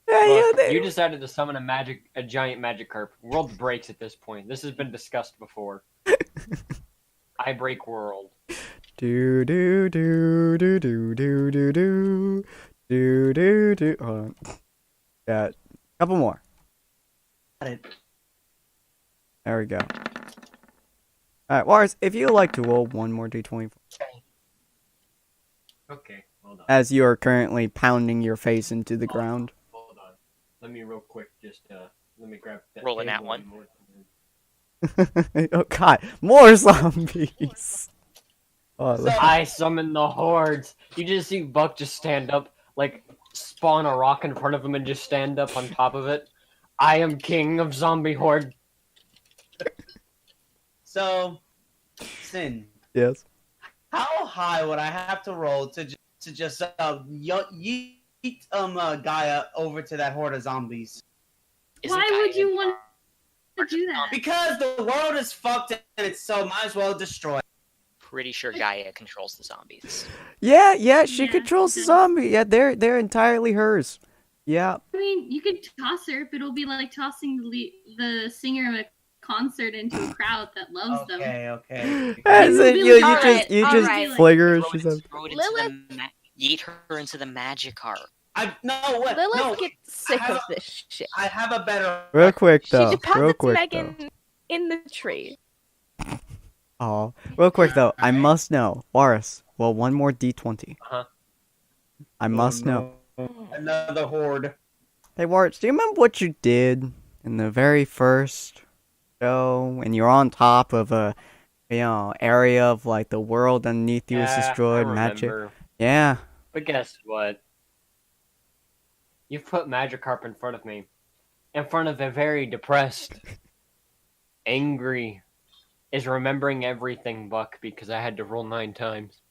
Look, you decided to summon a giant Magikarp. World breaks at this point. This has been discussed before. I break world. Do do do do do do do do do do do. Hold on. Yeah, couple more. Got it. There we go. All right, Lars, if you would like to roll one more d20 Okay, hold on. as you are currently pounding your face into the ground. Hold on. Let me real quick just let me grab that. Rolling that table one. more. Oh god, more zombies! Oh, So- I summon the hordes. You just see Buck just stand up, like spawn a rock in front of him and just stand up on top of it. I am king of zombie horde. So, Sin, yes. how high would I have to roll to just yeet Gaia over to that horde of zombies? Isn't Why Gaia would you want to do that? Because the world is fucked and it's so might as well destroy. pretty sure Gaia controls the zombies. Yeah, she Yeah, controls she the does. zombie. Yeah, they're entirely hers. Yeah. I mean, you could toss her, but it'll be like tossing the singer of a concert into a crowd that loves them. Okay. As It in, will you be just you alright, just alright. fling her. Throw She's it- like, throw it into Lilith- the yeet her into the magic car. Lilith gets sick have of this shit. I have a better. real quick She though. Real deposits quick Megan in the tree. though. Oh, real quick though. I Alright. must know, Boris. Well, one more D20. Uh-huh. I must know. Another horde. Hey, Warts, do you remember what you did in the very first show when you're on top of a, area of like the world underneath you is destroyed, I magic? remember. Yeah. But guess what? You've put Magikarp in front of me. In front of a very depressed, angry, is remembering everything Buck because I had to roll 9 times.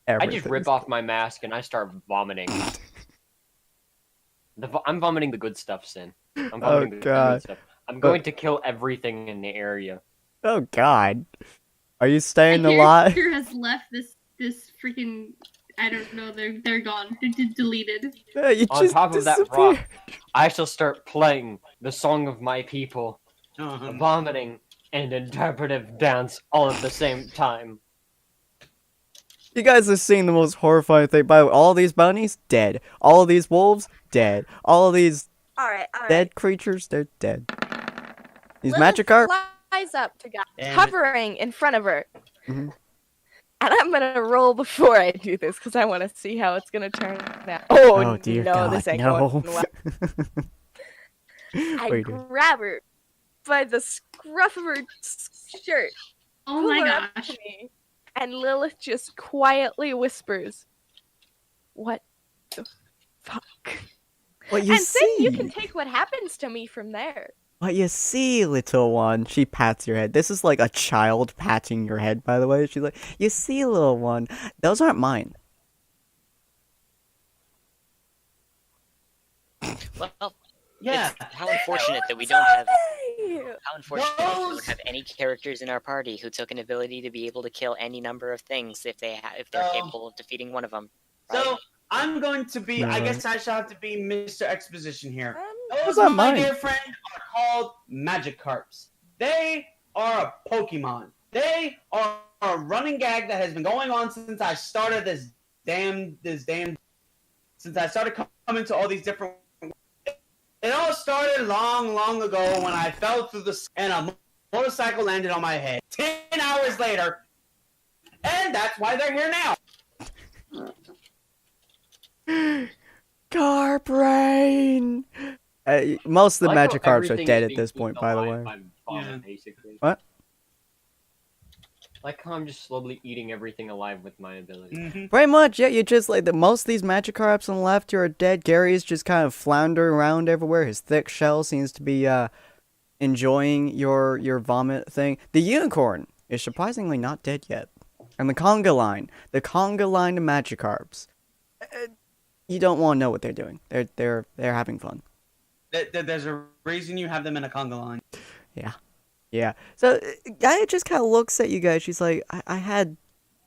I just Everything's- rip off my mask and I start vomiting. I'm vomiting the good stuff, Sin. I'm vomiting the God. good stuff. I'm going to kill everything in the area. Oh God. Are you staying My alive? character has left this freaking. I don't know. They're gone. They're deleted. Yeah, you On just top of that disappeared. rock, I shall start playing the song of my people, vomiting, and interpretive dance all at the same time. You guys are seeing the most horrifying thing. By the way, all these bunnies, dead. All of these wolves, dead. All of these Alright. dead creatures, they're dead. These Lilith Magikarp? flies up to Gaia, Damn it. hovering in front of her. Mhm. And I'm gonna roll before I do this because I want to see how it's gonna turn out. Oh, dear no, God, this ain't no. going well. I Wait, grab her by the scruff of her shirt, Oh pull my her up gosh. to me, and Lilith just quietly whispers, "What the fuck?" What you And see? then you can take what happens to me from there. What you see, little one? She pats your head. This is like a child patting your head, by the way. She's like, "You see, little one? Those aren't mine." Well, Yeah. it's how unfortunate that we don't have. Hey! How unfortunate that we Those- don't have any characters in our party who took an ability to be able to kill any number of things if they're So- capable of defeating one of them. So I'm going to be. I No. guess I shall have to be Mr. Exposition here. Those, Those aren't my mine. dear friend, are called Magikarps. They are a Pokemon. They are a running gag that has been going on since I started this damn. Since I started coming to all these different. It all started long ago when I fell through the and a motorcycle landed on my head. 10 hours later, and that's why they're here now. Carbrain! Most of the I like how Magikarps are everything dead is at being this point, eaten by the alive way. by vomit, Yeah. basically. What? Like how I'm just slowly eating everything alive with my ability. Pretty much, yeah. You just like most of these Magikarps on the left here are dead. Gary's just kind of floundering around everywhere. His thick shell seems to be enjoying your vomit thing. The unicorn is surprisingly not dead yet, and the conga line of Magikarps. You don't want to know what they're doing. They're having fun. There's a reason you have them in a conga line. Yeah. So Gaia just kind of looks at you guys. She's like, I had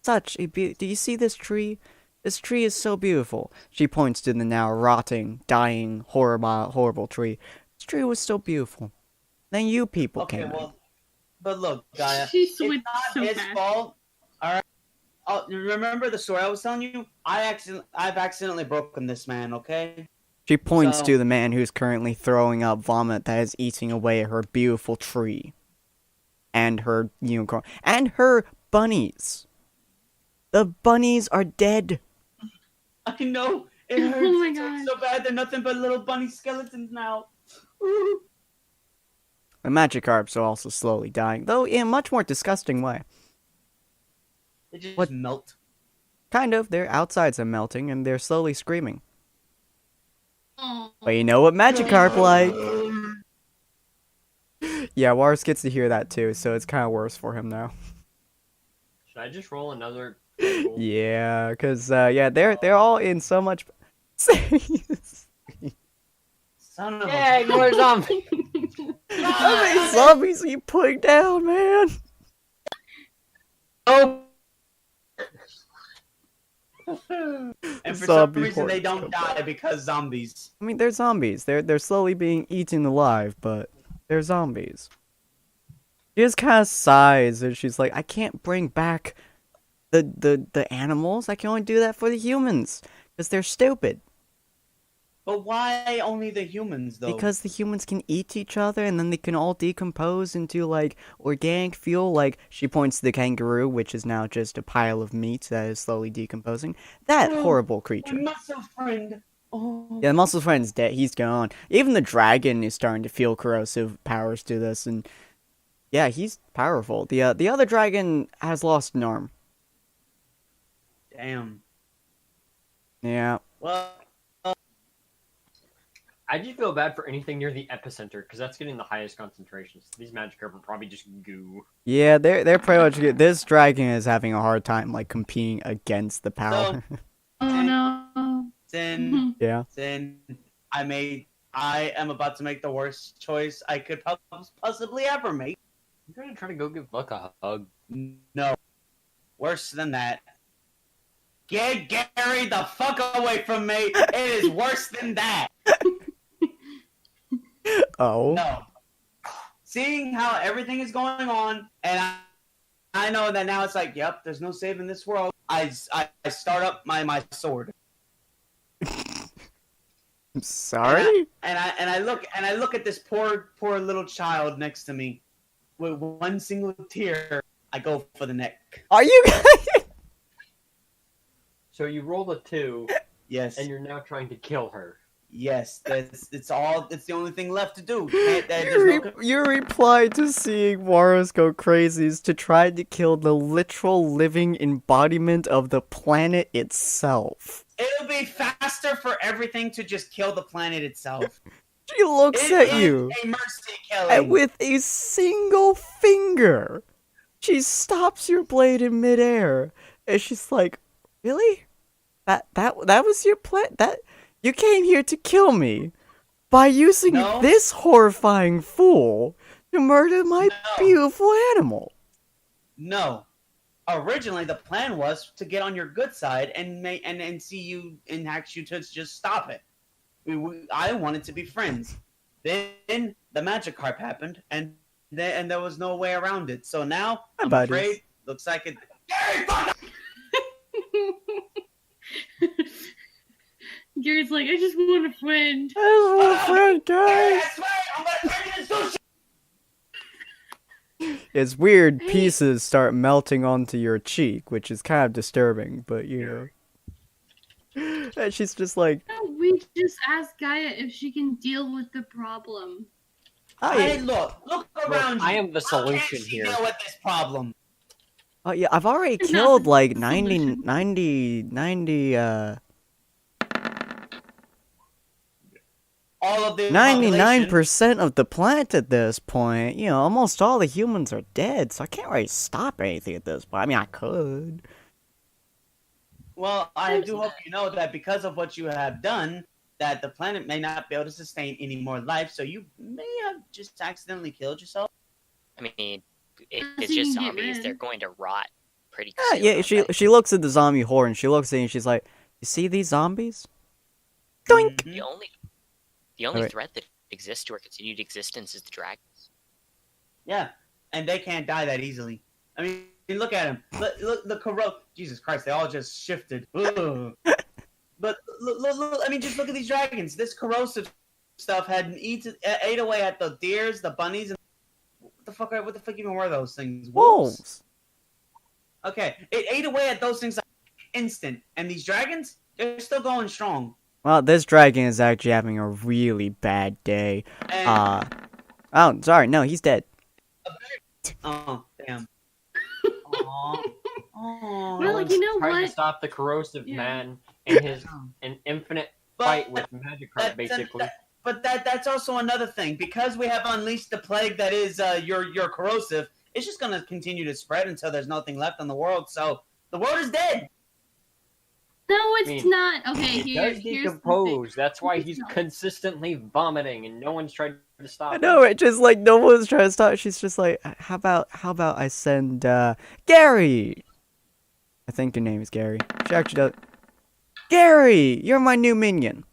such a do you see this tree? This tree is so beautiful. She points to the now rotting, dying, horrible tree. This tree was so beautiful. Then you people Okay, came in. well, but look, Gaia, She it's switched not so his fast. fault. All right. Oh, remember the story I was telling you? I've accidentally broken this man. Okay. She points So- to the man who's currently throwing up vomit that is eating away at her beautiful tree. And her unicorn. And her bunnies. The bunnies are dead. I know it hurts. Oh my It hurts God. so bad. They're nothing but little bunny skeletons now. The Magikarps are also slowly dying, though in a much more disgusting way. They just What? melt. Kind of, their outsides are melting and they're slowly screaming. Oh. But you know what Magikarp like? Yeah, Wars gets to hear that too, so it's kind of worse for him now. Should I just roll another? Yeah, because yeah, they're all in so much. Son of Yeah, a... ignore zombie. How many zombies are you putting down, man? Oh. And for Zombie some reason they hordes don't come die because zombies. I mean, they're zombies. They're slowly being eaten alive, but they're zombies. She just kind of sighs and she's like, I can't bring back the animals. I can only do that for the humans because they're stupid. But why only the humans, though? Because the humans can eat each other and then they can all decompose into, like, organic fuel. Like, she points to the kangaroo, which is now just a pile of meat that is slowly decomposing. That horrible creature. My muscle friend. Oh. Yeah, the muscle friend's dead. He's gone. Even the dragon is starting to feel corrosive powers to this. And yeah, he's powerful. The other dragon has lost an arm. Damn. Yeah. Well, I just feel bad for anything near the epicenter because that's getting the highest concentrations. These Magikarp are probably just goo. Yeah, they're pretty much good. This dragon is having a hard time, like, competing against the power. Oh no. Sin. Yeah. Sin. I am about to make the worst choice I could possibly ever make. I'm gonna try to go give Luck a hug. No. Worse than that. Get Gary the fuck away from me! It is worse than that! Oh. No. Seeing how everything is going on, and I know that now it's like, yep, there's no saving this world. I start up my sword. I'm sorry? And I look at this poor little child next to me. With one single tear, I go for the neck. Are you guys? So you rolled a 2, Yes. and you're now trying to kill her. Yes, it's the only thing left to do. Your reply to seeing Waros go crazy is to try to kill the literal living embodiment of the planet itself. It'll be faster for everything to just kill the planet itself. She looks at you, a mercy killing. and with a single finger, she stops your blade in midair, and she's like, "Really? That was your plan? That you came here to kill me by using this horrifying fool to murder my beautiful animal?" No. Originally, the plan was to get on your good side and see you and ask you to just stop it. I wanted to be friends. Then the Magikarp happened, and there was no way around it. So now, I'm afraid, looks like it... Gary's like, I just want a friend. I just want a friend, guys. That's right! I'm gonna turn you into sushi! It's weird pieces start melting onto your cheek, which is kind of disturbing, but you know. And she's just like, We just asked Gaia if she can deal with the problem. Hey, look around you. I am the solution How can she here. deal with this problem? oh yeah, I've already It's killed not like the 90, solution. All of the 99% of the planet at this point. You know, almost all the humans are dead, so I can't really stop anything at this point. I mean, I could. Well, I do hope you know that because of what you have done, that the planet may not be able to sustain any more life, so you may have just accidentally killed yourself. I mean, if So it's you just can get zombies, rid. they're going to rot pretty Yeah, soon. yeah. aren't She they? she looks at the zombie horde and she looks at it and she's like, "You see these zombies? Doink." Mhm. The only Alright. threat that exists to our continued existence is the dragons. Yeah, and they can't die that easily. I mean, look at them. Look the Jesus Christ, they all just shifted. Ugh. But look, I mean, just look at these dragons. This corrosive stuff had ate away at the deers, the bunnies, and what the fuck even were those things? Wolves. Okay, it ate away at those things like instant. And these dragons, they're still going strong. Well, this dragon is actually having a really bad day. And Oh, sorry. No, he's dead. Oh, damn. Aww. Well, Nolan's you know trying to what? stop the corrosive Yeah. man in his an infinite fight with magic carp, That's- basically. But that's also another thing. Because we have unleashed the plague that is your corrosive, it's just going to continue to spread until there's nothing left in the world. So the world is dead. No, it's not. Okay, He here's does the thing. decompose. That's why he's No. consistently vomiting, and no one's tried to stop I him. know, it just like no one's trying to stop. She's just like, how about I send Gary? I think your name is Gary. She actually does. Gary, you're my new minion.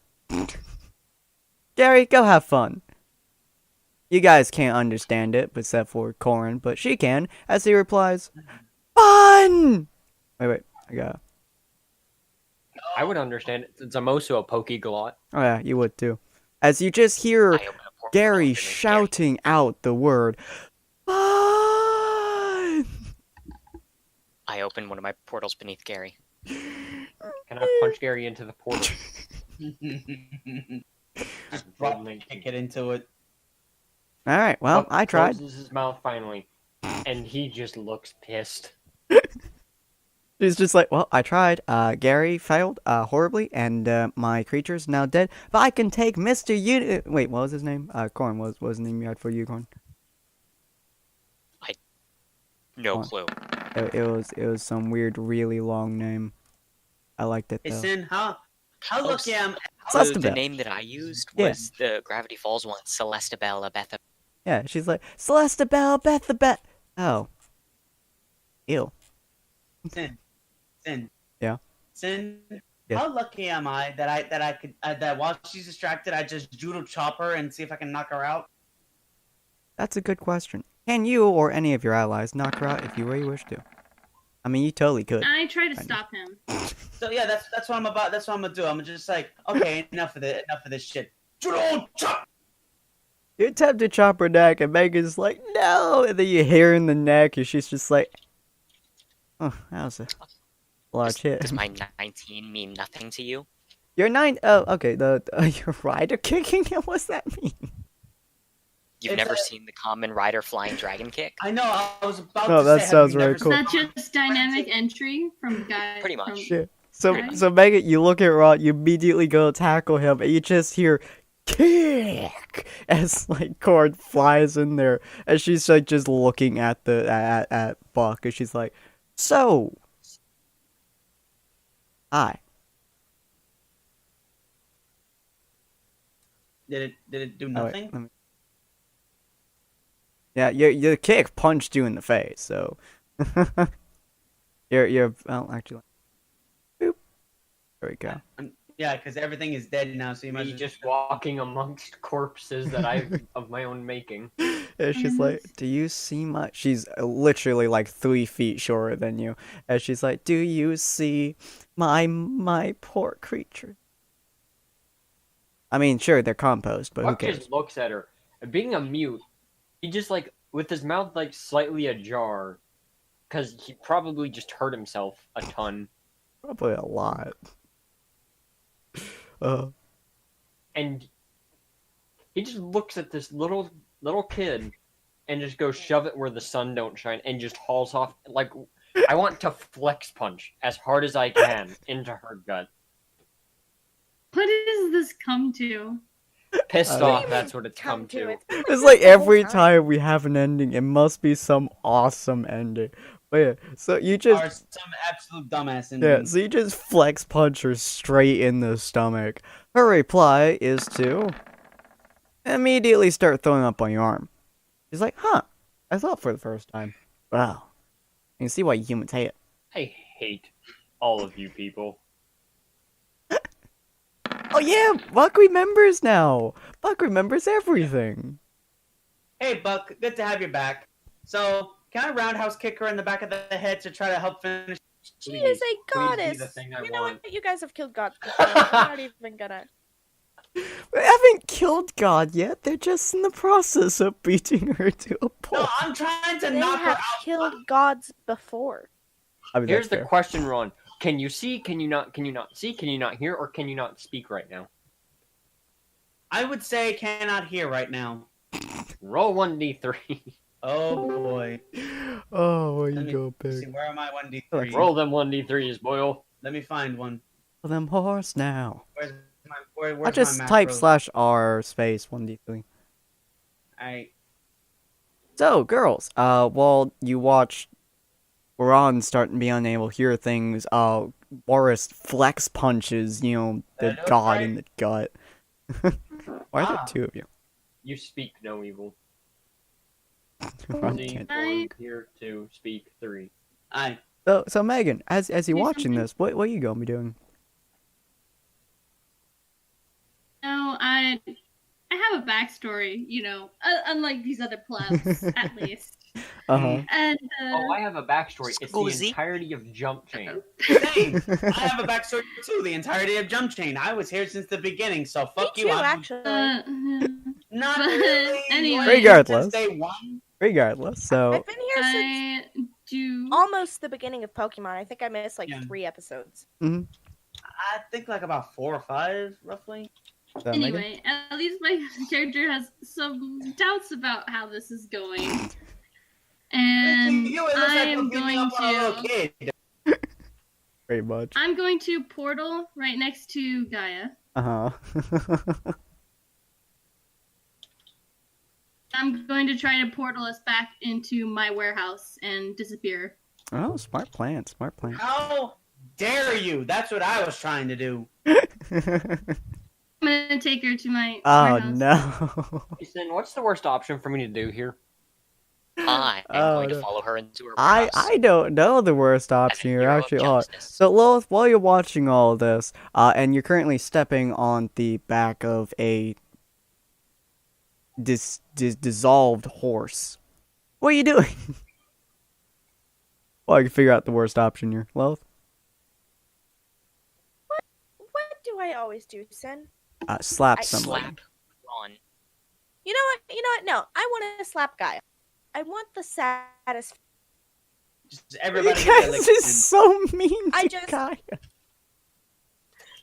Gary, go have fun. You guys can't understand it, except for Corin, but she can, as he replies, fun! Wait, I got. I would understand it since I'm also a pokeglot. Oh yeah, you would too. As you just hear I open a portal Gary underneath shouting out the word, fun! I open one of my portals beneath Gary. Can I punch Gary into the portal? Just drop and kick it into it. Alright, well, I tried. Closes his mouth finally, and he just looks pissed. He's just like, well, I tried. Gary failed horribly, and my creature's now dead. But I can take Mr. Wait, what was his name? Corn. What was the name you had for Unicorn? No Oh. clue. It was some weird, really long name. I liked it Hey, though. Sin, how lucky am Celeste The Bell. name that I used Yeah. was the Gravity Falls one, Celeste Bella Betha. Yeah, she's like Celeste Bell, Beth the Bet. Oh, ew. Sin. Yeah. Sin. Yeah. How lucky am I that while she's distracted, I just judo chop her and see if I can knock her out? That's a good question. Can you or any of your allies knock her out if you really wish to? I mean, you totally could. I try to I know. stop him. So yeah, that's what I'm about. That's what I'm gonna do. I'm just like, okay, enough of this shit. Judo chop. You attempt to chop her neck, and Megan's like, no! And then you hear in the neck, and she's just like, oh, that was a large hit. Does my 19 mean nothing to you? You're 9. Oh, okay. Your rider kicking him? What's that mean? You've It's never a- seen the common rider flying dragon kick? I know. I was about Oh, to that say. sounds have you very never cool. Is that just dynamic entry from Gaia? Pretty much. Yeah. So, Okay. so Megan, you look at Rod, you immediately go tackle him, and you just hear kick as like Cord flies in there, and she's like just looking at the at Buck, and she's like, so, hi. Did it do Oh, wait, nothing? let me- Yeah, your kick punched you in the face, so you're well actually. Boop. There we go. Yeah, because everything is dead now, so you might Me as just walking amongst corpses that I've of my own making. And she's like, do you see my... She's literally like 3 feet shorter than you. And she's like, do you see my poor creature? I mean, sure, they're compost, but who Buck cares? just looks at her. And being a mute, he just like with his mouth like slightly ajar, because he probably just hurt himself a ton. Probably a lot. And he just looks at this little kid and just goes shove it where the sun don't shine and just hauls off. Like, I want to flex punch as hard as I can into her gut. What does this come to? Pissed Uh, off, that's what it's come to. It's like every time we have an ending, it must be some awesome ending. But yeah, so you or just... some absolute dumbass in Yeah, so you just flex punch her straight in the stomach. Her reply is to immediately start throwing up on your arm. She's like, huh, I thought for the first time. Wow. You can see why humans hate it. I hate all of you people. Oh yeah, Buck remembers now. Buck remembers everything. Hey, Buck, good to have you back. So, can I roundhouse kick her in the back of the head to try to help finish? She is a Please be goddess. the thing I You know want. what? You guys have killed gods before. I'm not even gonna. They haven't killed God yet. They're just in the process of beating her to a No, pulp. I'm trying to They knock her have out. killed gods before. I mean, Here's the that's fair. question, Ron. Can you see? Can you not? Can you not see? Can you not hear? Or can you not speak right now? I would say cannot hear right now. Roll 1d3. Oh boy. Oh, where Let you me go, see, pig? where are my 1d3? Roll them 1d3s, boyo. Let me find one. Kill them horse now. Where's I my just type macros? /r space 1d3. Alright. So, girls, while you watch Ron starting to be unable to hear things, Boris flex punches, you know, the That god right. in the gut. Why are there Ah. two of you? You speak no evil. Ron Z, can't. 1 here, 2, speak 3. Aye. So Megan, as you're Say watching something. this, what are you gonna be doing? No, I have a backstory, you know, unlike these other plebs, at least. Uh-huh. And Oh, I have a backstory. It's the Scusi? entirety of Jumpchain. Same. I have a backstory too. The entirety of Jumpchain. I was here since the beginning, so fuck Me you. too, I'm actually. not But really. anyway. Regardless. Since day one. Regardless, so I've been here since I do. almost the beginning of Pokemon. I think I missed like Yeah. 3 episodes. I think like about 4 or 5, roughly. so Megan? Anyway, at least my character has some doubts about how this is going. And You, it looks I like you're am beating going up on a little to. kid. Very much. I'm going to portal right next to Gaia. Uh-huh. I'm going to try to portal us back into my warehouse and disappear. Oh, smart plan, smart plan. How dare you? That's what I was trying to do. I'm gonna take her to my Oh warehouse. no. Ethan, what's the worst option for me to do here? I am Oh, going to no. follow her into her I warehouse. don't know the worst as a option you're hero of actually on. justice. So Lilith, while you're watching all this, and you're currently stepping on the back of a dissolved horse, what are you doing? Well, I can figure out the worst option here, Lilith. What do I always do, Sin? Slap I somebody. Slap Ron. You know what? You know what? No, I want to slap Gaia. I want the saddest. Just You everybody get guys licked are in. so mean I to just- Gaia.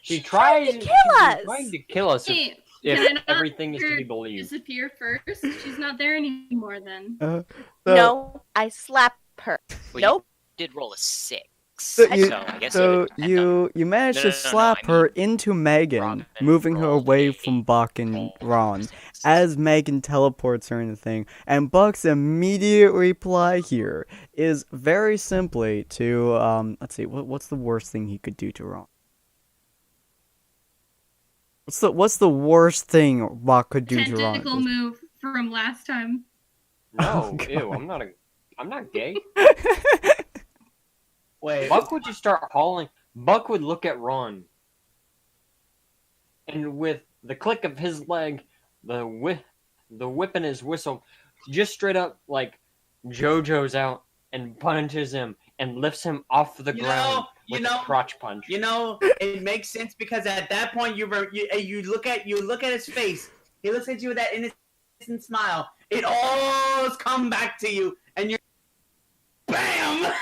She tried tries to she's kill us. trying to kill us Hey, if can I not everything is to her be believed. disappear first? She's not there anymore then. So- No, I slap her. Well, Nope. You did roll a 6. So So, you- I guess So it would depend on- you managed No, to no, no, slap I her mean, into Megan, Robin moving her rolled away a from Buck and roll Ron. for 6. As Megan teleports her in the thing, and Buck's immediate reply here is very simply to let's see, what's the worst thing he could do to Ron? What's the worst thing Buck could do to Ron? at Tentacle this- move from last time. Oh, No, ew, God. I'm not gay. Wait. Buck would just start hauling. Buck would look at Ron, and with the click of his leg, the whip in his whistle, just straight up like JoJo's out and punches him and lifts him off the ground with a crotch punch. You know, it makes sense because at that point you look at his face. He looks at you with that innocent smile. It all come back to you, and you're BAM!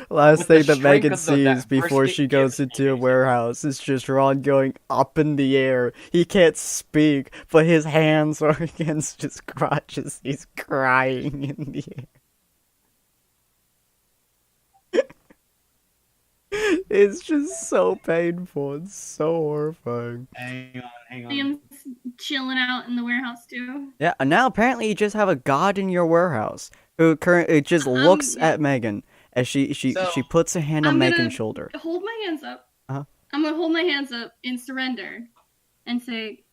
Last With the thing that strength Megan of that sees before first she hit goes gives into a Megan. warehouse is just Ron going up in the air. He can't speak, but his hands are against his crotches. He's crying in the air. It's just so painful. It's so horrifying. Hang on. Liam's chilling out in the warehouse too. Yeah, and now apparently you just have a god in your warehouse who currently just looks yeah. at Megan as she So- puts a hand on I'm gonna- Megan's shoulder. Hold my hands up. Uh-huh. I'm gonna hold my hands up in surrender and say,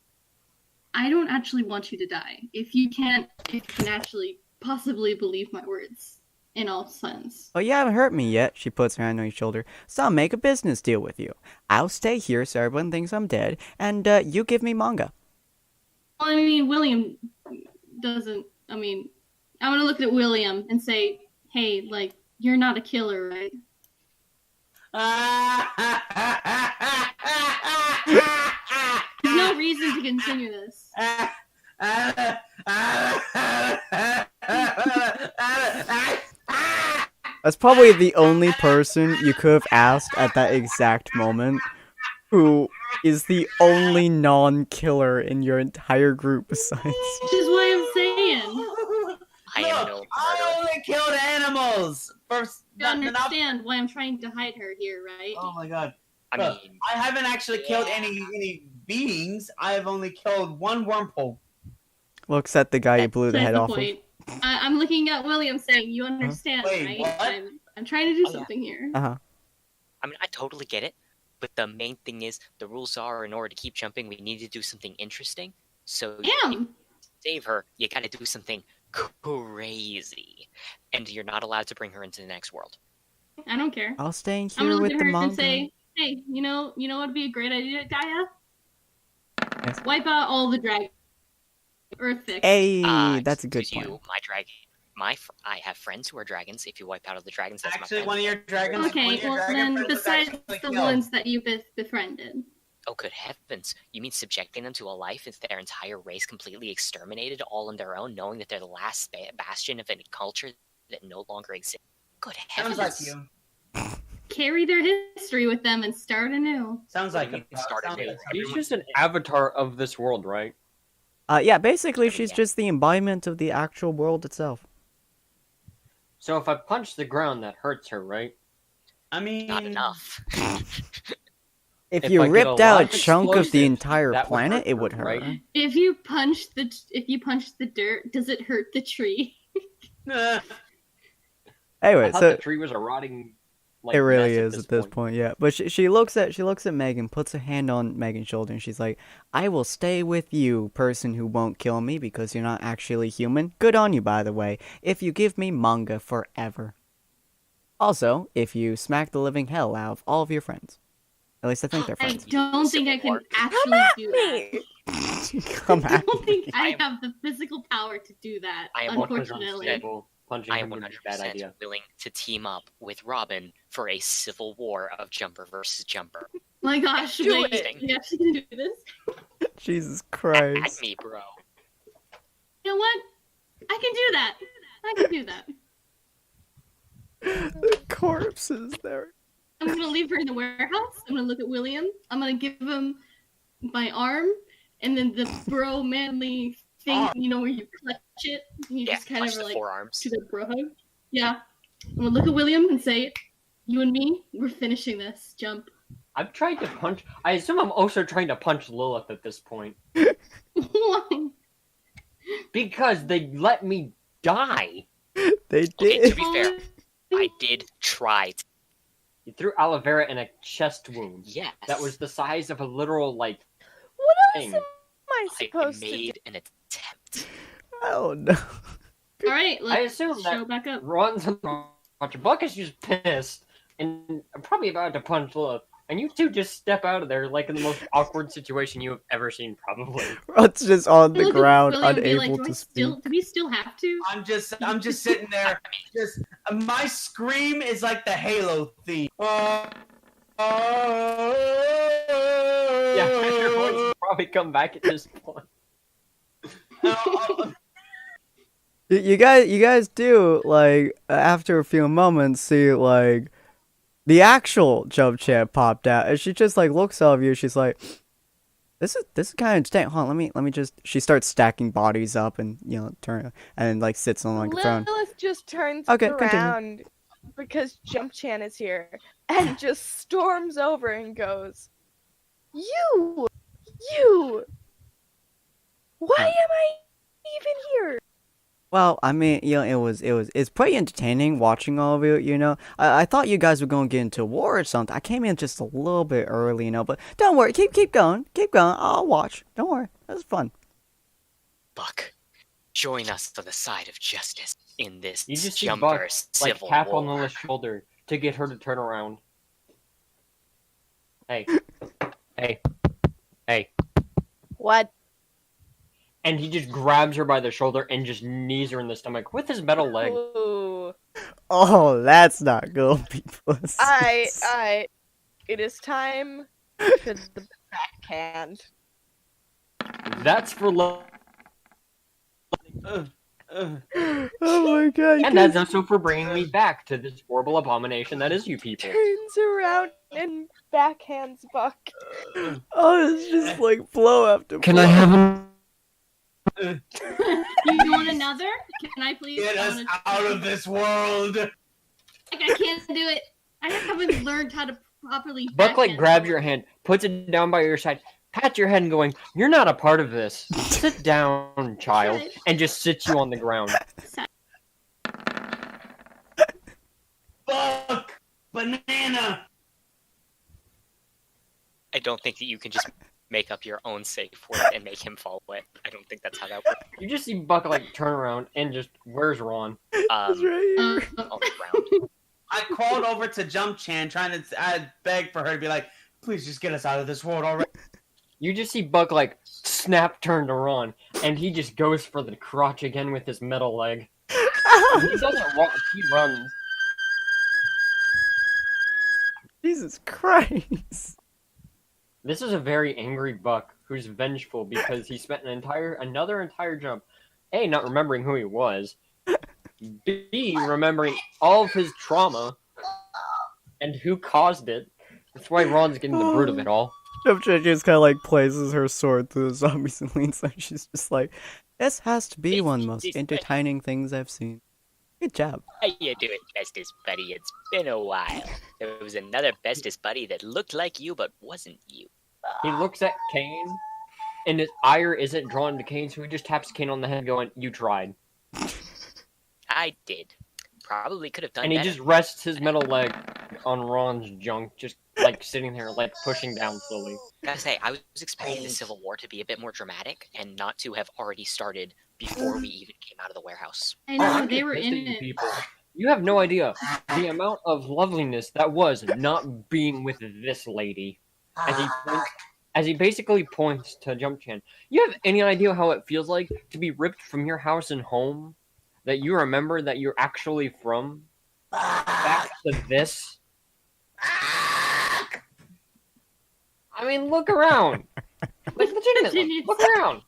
I don't actually want you to die. If you can actually possibly believe my words in all sense. Oh, you haven't hurt me yet, she puts her hand on your shoulder, so I'll make a business deal with you. I'll stay here so everyone thinks I'm dead, and you give me manga. Well, I mean, William doesn't. I mean, I'm gonna look at William and say, hey, like, you're not a killer, right? There's no reason to continue this. That's probably the only person you could have asked at that exact moment who is the only non-killer in your entire group besides. Which is what I'm saying. I am no Look, I murderer. only killed animals. First, You understand why I'm trying to hide her here, right? Oh my god. I Look, mean, I haven't actually killed any beings. I have only killed one wormhole. Looks at the guy you blew the That's head the off of. point. I'm looking at William saying, you understand, Wait, right? what? I'm trying to do Oh, yeah. something here. Uh-huh. I mean, I totally get it. But the main thing is, the rules are, in order to keep jumping, we need to do something interesting. So Damn! to save her, you gotta do something crazy. And you're not allowed to bring her into the next world. I don't care. I'll stay in I'm here gonna look with at the her manga. and say, hey, you know what'd be a great idea, Gaia? Yes. Wipe out all the dragons. Earth fix. Hey, that's a good Excuse plan. you, my dragon. I have friends who are dragons. If you wipe out all the dragons, that's Actually, my one friend. of your dragons. one Okay, of your well dragon then, friends was besides actually the killed. ones that you befriended. Oh, good heavens. You mean subjecting them to a life with their entire race completely exterminated all on their own, knowing that they're the last bastion of a culture that no longer exists? Good Sounds heavens. like you. Carry their history with them and start anew. Sounds like You you. can start Sounds anew. like She's everyone- just an avatar of this world, right? Yeah, basically she's Yeah. just the embodiment of the actual world itself. So if I punch the ground, that hurts her, right? I mean, Not enough. If If you I get ripped a out a life chunk of the explosive, entire that would planet, hurt it her, would hurt. right? her. If you punch the dirt, does it hurt the tree? nah. I Anyway, thought so the tree was a rotting. Like, it really mess is at this point, yeah. But she looks at Megan, puts a hand on Megan's shoulder, and she's like, "I will stay with you, person who won't kill me because you're not actually human. Good on you, by the way. If you give me manga forever. Also, if you smack the living hell out of all of your friends. At least I think they're I friends. don't think I can Come actually at do that. me! Come I at don't think me. I have the physical power to do that, I am unfortunately. Punching I him am would be a bad 100% idea. willing to team up with Robin for a civil war of Jumper versus Jumper. My gosh, Do wait, it. are you actually gonna do this? Jesus At Christ. me, bro. You know what? I can do that. I can do that. The corpses there. I'm gonna leave her in the warehouse. I'm gonna look at William. I'm gonna give him my arm, and then the bro manly thing, you know, where you clutch it, and you Yeah, just kind punch of the like forearms. to the bro hug. Yeah. I'm gonna look at William and say, "You and me, we're finishing this. Jump." I'm trying to punch. I assume I'm also trying to punch Lilith at this point Why? because they let me die. They Okay, did. to be fair, I did try to. You threw aloe vera in a chest wound Yes. that was the size of a literal like What else thing. am I I supposed to do? made an attempt. Oh no. All right, I let's assume show that back up. Ron's a bunch of Bucket's just pissed and I'm probably about to punch Lilith. And you two just step out of there like in the most awkward situation you have ever seen, probably. Rod's just on the Look at ground, William and be unable like, to do we still have to? I'm just sitting there. Just my scream is like the Halo theme. Yeah, your voice will probably come back at this point. You guys do, like, after a few moments, see, like, the actual Jumpchain popped out, and she just, like, looks at you, she's like, this is kind of interesting. Hold on, let me just, she starts stacking bodies up and, you know, and, like, sits on, like, a throne. Lilith just turns Okay, continue. around because Jumpchain is here and just storms over and goes, You! Why am I even here? Well, I mean, you know, it's pretty entertaining watching all of you, you know. I thought you guys were going to get into war or something. I came in just a little bit early, you know, but don't worry, keep going. I'll watch. Don't worry. That's fun. Buck, join us on the side of justice in this You just see Jumper Buck, like, civil tap war. on Lilith's shoulder to get her to turn around. Hey. Hey. What? And he just grabs her by the shoulder and just knees her in the stomach with his metal leg. Ooh. Oh, that's not good, people. I. It is time for the backhand. That's for love. Ugh. Oh my god. And that's also for bringing me back to this horrible abomination that is you people. Turns around and backhands Buck. Oh, it's just like blow after Can blow. I have an... You want another? Can I please? Get I us wanna- out of this world. Like, I can't do it. I haven't learned how to properly. Buck like backhand grabs your someone. hand, puts it down by your side, pats your head and going, "You're not a part of this. Sit down, child," and just sits you on the ground. Fuck! Banana! I don't think that you can just make up your own safe word and make him fall wet. I don't think that's how that works. You just see Buck like turn around and just, "Where's Ron?" It's right here. On the ground. I crawled over to Jumpchain trying to beg for her to be like, please just get us out of this world already. You just see Buck like snap turn to Ron, and he just goes for the crotch again with his metal leg. He doesn't walk, he runs. Jesus Christ. This is a very angry Buck who's vengeful because he spent another entire jump, A, not remembering who he was, B, remembering all of his trauma and who caused it. That's why Ron's getting the root of it all. Jumpchain just kind of like places her sword through the zombies and leans out. She's just like, this has to be one of the most entertaining things I've seen. Good job. How you doing, bestest buddy? It's been a while. There was another bestest buddy that looked like you but wasn't you. He looks at Kane, and his ire isn't drawn to Kane, so he just taps Kane on the head going, "You tried." I did. Probably could have done And he better. just rests his metal leg on Ron's junk, just like sitting there, like pushing down slowly. Gotta say, I was expecting the Civil War to be a bit more dramatic and not to have already started before we even came out of the warehouse. I know I'm they just were pissed in at you it. people. You have no idea the amount of loveliness that was not being with this lady. As he basically points to Jumpchain. You have any idea how it feels like to be ripped from your house and home that you remember that you're actually from back to this? I mean, look around. Like, legitimately, look around.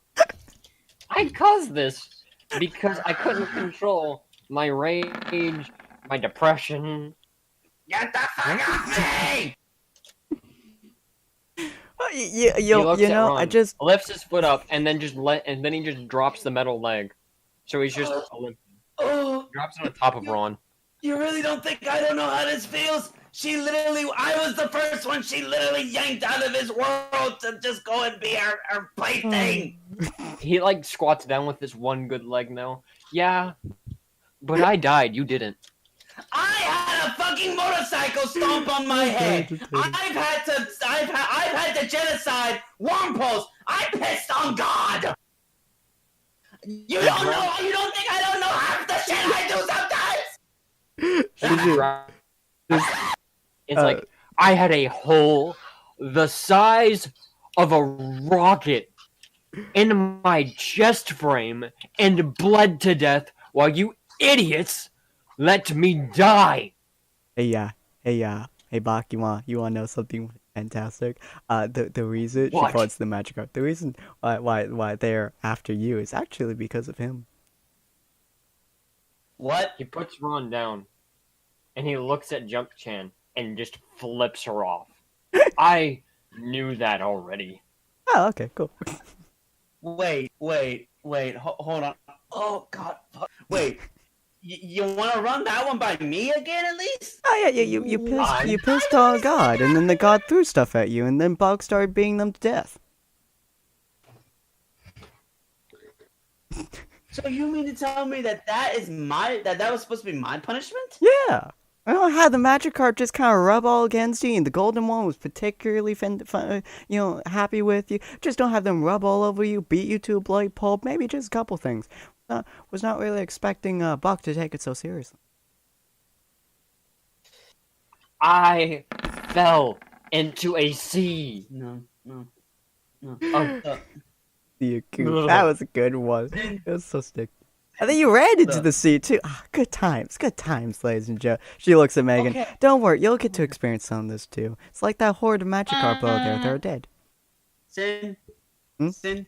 I caused this because I couldn't control my rage, my depression. Get the fuck off me! You He looks at know, Ron, I just... lifts his foot up and then and then he just drops the metal leg. So he's just Oh, drops it on top of Ron. you really don't think I don't know how this feels? I was the first one she literally yanked out of his world to just go and be her plaything. He like squats down with this one good leg now. Yeah, but I died. You didn't. I had a fucking motorcycle stomp on my head. I've had to genocide wormholes. I pissed on God. You don't know. You don't think I don't know half the shit I do sometimes? It's like I had a hole the size of a rocket in my chest frame and bled to death while you idiots let me die. Hey, Bach, you want know something fantastic? The reason What? she points to the magic card, the reason why they're after you is actually because of him. What? He puts Ron down and he looks at Jumpchain and just flips her off. I knew that already. Oh, okay, cool. Wait. Hold on. Oh God. Fuck. Wait. You want to run that one by me again, at least? Oh yeah, you pissed on God, and then the God threw stuff at you, and then Bog started beating them to death. So you mean to tell me that that was supposed to be my punishment? Yeah. I don't have the magic card just kind of rub all against you, and the golden one was particularly happy with you. Just don't have them rub all over you, beat you to a bloody pulp, maybe just a couple things. Was not really expecting Buck to take it so seriously. I fell into a sea. No. of- That was a good one. It was so sticky. I think you ran into the sea too. Ah, good times, ladies and gentlemen. She looks at Megan. Okay. Don't worry, you'll get to experience some of this too. It's like that horde of magic carp out there. They're dead. Sin. Hmm? Sin.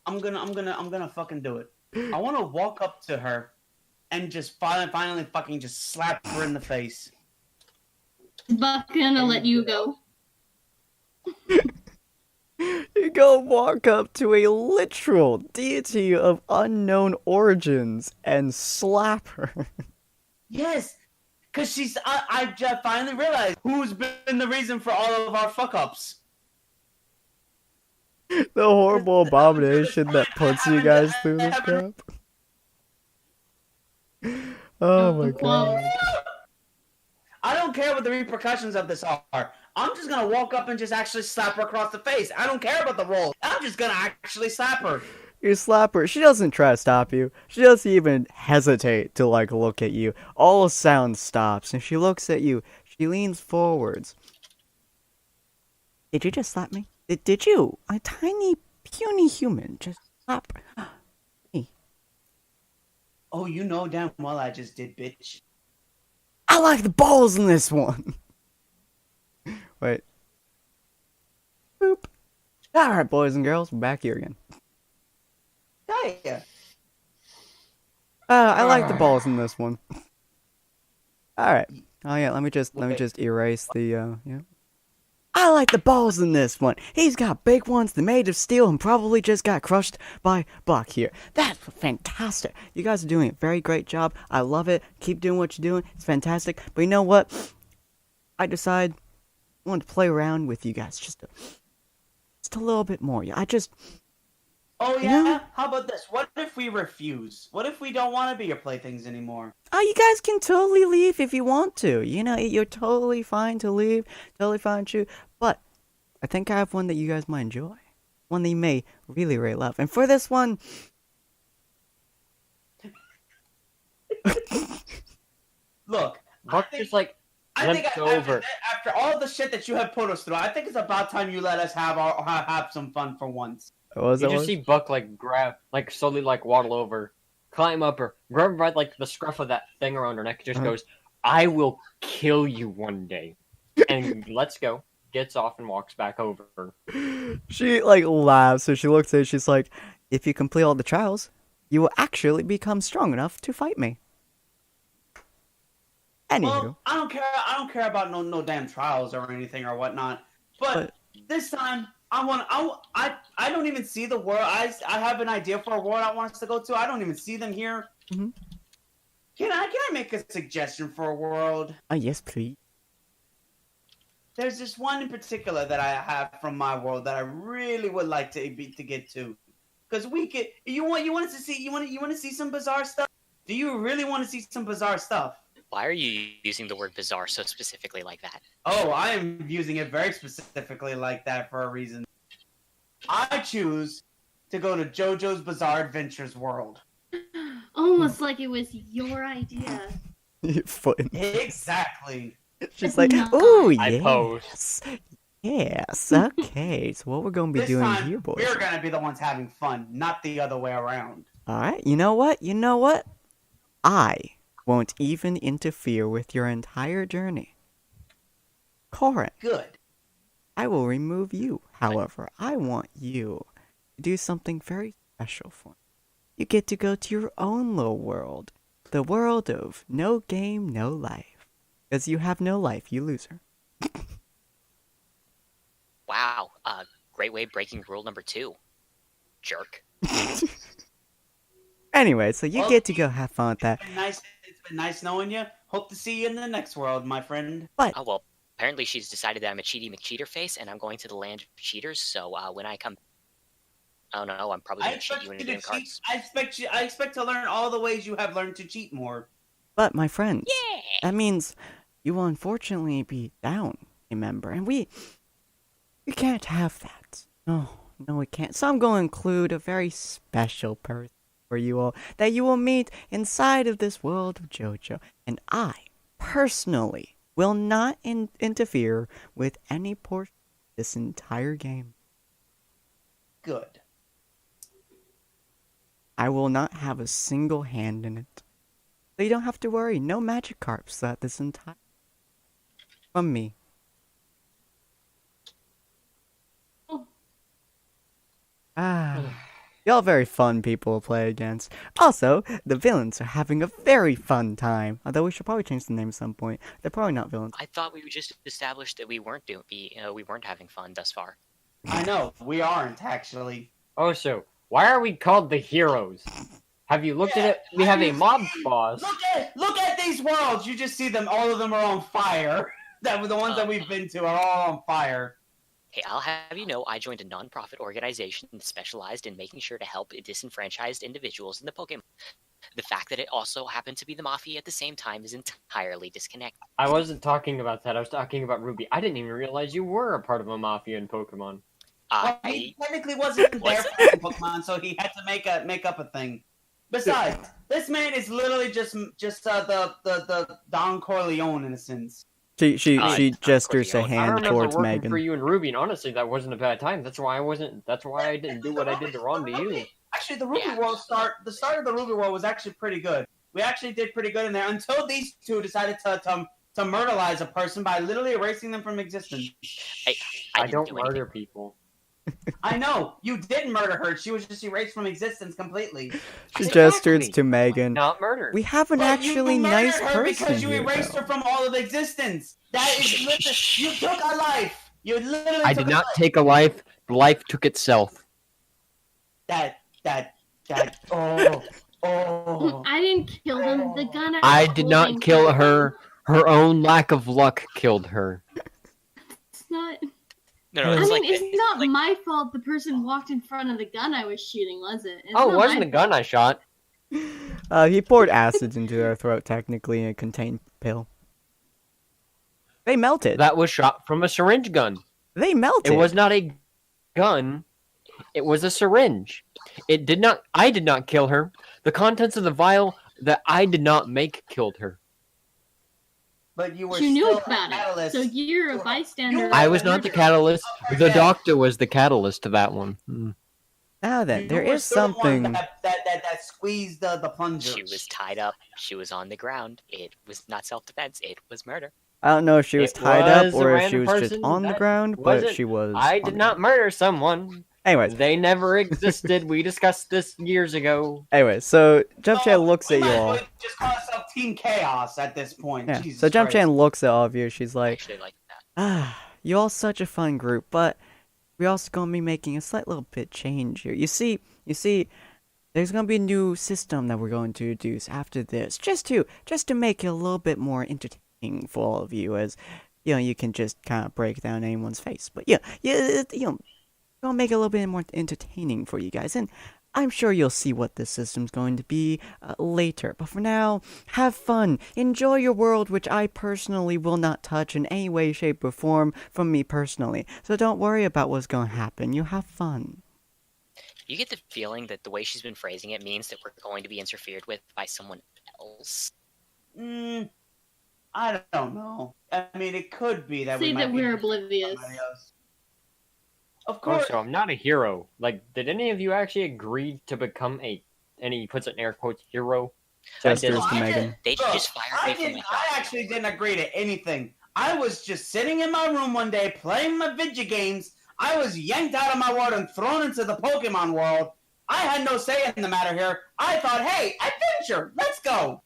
I'm gonna fucking do it. I want to walk up to her and just finally fucking just slap her in the face. Buck gonna let you go. You go walk up to a literal deity of unknown origins and slap her. Yes, because I just finally realized who's been the reason for all of our fuck-ups. The horrible abomination that puts you guys through this crap. Oh my god. I don't care what the repercussions of this are. I'm just gonna walk up and just actually slap her across the face. I don't care about the roll. I'm just gonna actually slap her. You slap her. She doesn't try to stop you. She doesn't even hesitate to like look at you. All sound stops and she looks at you. She leans forwards. Did you just slap me? Did you? A tiny, puny human just slap me. Oh, you know damn well I just did, bitch. I like the balls in this one. Wait. Boop. Alright, boys and girls, we're back here again. Gaia. I like the balls in this one. Alright. Oh yeah, let me just erase the yeah. I like the balls in this one. He's got big ones, they're made of steel, and probably just got crushed by Buck here. That's fantastic. You guys are doing a very great job. I love it. Keep doing what you're doing. It's fantastic. But you know what? I decide I want to play around with you guys just a little bit more. Oh You yeah? know? How about this? What if we refuse? What if we don't want to be your playthings anymore? Oh, you guys can totally leave if you want to. You know, you're totally fine to leave, totally fine to. But I think I have one that you guys might enjoy. One that you may really, really love. And for this one... Look, Buck just like I think limps over. after all the shit that you have put us through, I think it's about time you let us have some fun for once. What was You that just one? see Buck like grab, like slowly like waddle over, climb up her, grab right like the scruff of that thing around her neck, and just goes, "I will kill you one day," and let's go. Gets off and walks back over. She, like, laughs, so she looks at it, she's like, if you complete all the trials, you will actually become strong enough to fight me. Anywho. Well, I don't care about no damn trials or anything or whatnot. But this time, I don't even see the world. I have an idea for a world I want us to go to. I don't even see them here. Mm-hmm. Can I make a suggestion for a world? Yes, please. There's this one in particular that I have from my world that I really would like to get to, because you want to see some bizarre stuff. Do you really want to see some bizarre stuff? Why are you using the word bizarre so specifically like that? Oh, I am using it very specifically like that for a reason. I choose to go to JoJo's Bizarre Adventures world. Almost like it was your idea. Foot. Exactly. She's like, ooh, I pose. Yes, okay. So what we're going to be This doing time, here, boys. we're going to be the ones having fun, not the other way around. Alright, you know what? I won't even interfere with your entire journey. Corin, Good. I will remove you. However, I want you to do something very special for me. You get to go to your own little world. The world of no game, no life. Because you have no life, you loser. Wow, great way of breaking rule number 2. Jerk. Anyway, so you get to go have fun with that. It's been nice knowing you. Hope to see you in the next world, my friend. But Oh, well, apparently she's decided that I'm a cheaty McCheater face, and I'm going to the land of cheaters, so when I come... Oh no, I'm probably I going to cheat expect you you into to doing cheat. cards. I expect to learn all the ways you have learned to cheat more. my friends, Yeah! that means you will unfortunately be down a member, and we can't have that. No, we can't. So I'm going to include a very special person for you all that you will meet inside of this world of JoJo, and I personally will not interfere with any portion of this entire game. Good. I will not have a single hand in it. So you don't have to worry. No magic carps throughout this entire... From me. Y'all very fun people to play against. Also, the villains are having a very fun time. Although we should probably change the name at some point. They're probably not villains. I thought we just established that we weren't having fun thus far. I know, we aren't actually. Oh, so why are we called the heroes? Have you looked at it? We have a mob boss. Look at these worlds. You just see them. All of them are on fire. That the ones that we've been to are all on fire. Hey, I'll have you know, I joined a non-profit organization specialized in making sure to help disenfranchised individuals in the Pokemon. The fact that it also happened to be the Mafia at the same time is entirely disconnected. I wasn't talking about that. I was talking about Ruby. I didn't even realize you were a part of a mafia in Pokemon. Well, he technically wasn't there for Pokemon, so he had to make up a thing. Besides, this man is literally just the Don Corleone in a sense. She gestures a hand towards Megan. For you and Ruby, and honestly, that wasn't a bad time. That's why I didn't do what I did wrong to you. Actually, the Ruby World the start of the Ruby World was actually pretty good. We actually did pretty good in there until these two decided to murderize a person by literally erasing them from existence. I don't murder people. I know you didn't murder her. She was just erased from existence completely. She gestures to Megan. Not murder. We have an actually nice person because you here, erased her from all of existence. That is literally, you took a life. You literally. I did not take a life. Life took itself. That. Oh. I didn't kill them. The gun. I did not kill her. Her own lack of luck killed her. It's not. No, I it's mean, it's not my fault the person walked in front of the gun I was shooting, was it? It wasn't the gun I shot. He poured acids into their throat, technically, in a contained pill. They melted. That was shot from a syringe gun. They melted. It was not a gun. It was a syringe. I did not kill her. The contents of the vial that I did not make killed her. But you knew about it, so you're a bystander. I was not the catalyst. The doctor was the catalyst to that one. Now then, there is something that squeezed the plunger. She was tied up. She was on the ground. It was not self-defense. It was murder. I don't know if she was tied up or if she was just on the ground, but she was. I did not murder someone. Anyways. They never existed. We discussed this years ago. Anyway, so Jumpchain looks at you all. Just call ourselves Team Chaos at this point. Yeah. Jesus So Jumpchain Christ. looks at all of you. She's like, I actually like that. you all such a fun group, but we're also gonna be making a slight little bit change here. You see, there's gonna be a new system that we're going to introduce after this, just to make it a little bit more entertaining for all of you, as you can just kind of break down anyone's face. But gonna make it a little bit more entertaining for you guys, and I'm sure you'll see what this system's going to be later. But for now, have fun, enjoy your world, which I personally will not touch in any way, shape, or form from me personally. So don't worry about what's going to happen. You have fun. You get the feeling that the way she's been phrasing it means that we're going to be interfered with by someone else. I don't know. I mean, it could be that Say that we're oblivious. Of course. So I'm not a hero. Like, did any of you actually agree to become and he puts it in air quotes, hero? Gestures to Megan. They just fired me from my job. I actually didn't agree to anything. I was just sitting in my room one day playing my video games. I was yanked out of my world and thrown into the Pokemon world. I had no say in the matter here. I thought, hey, adventure, let's go.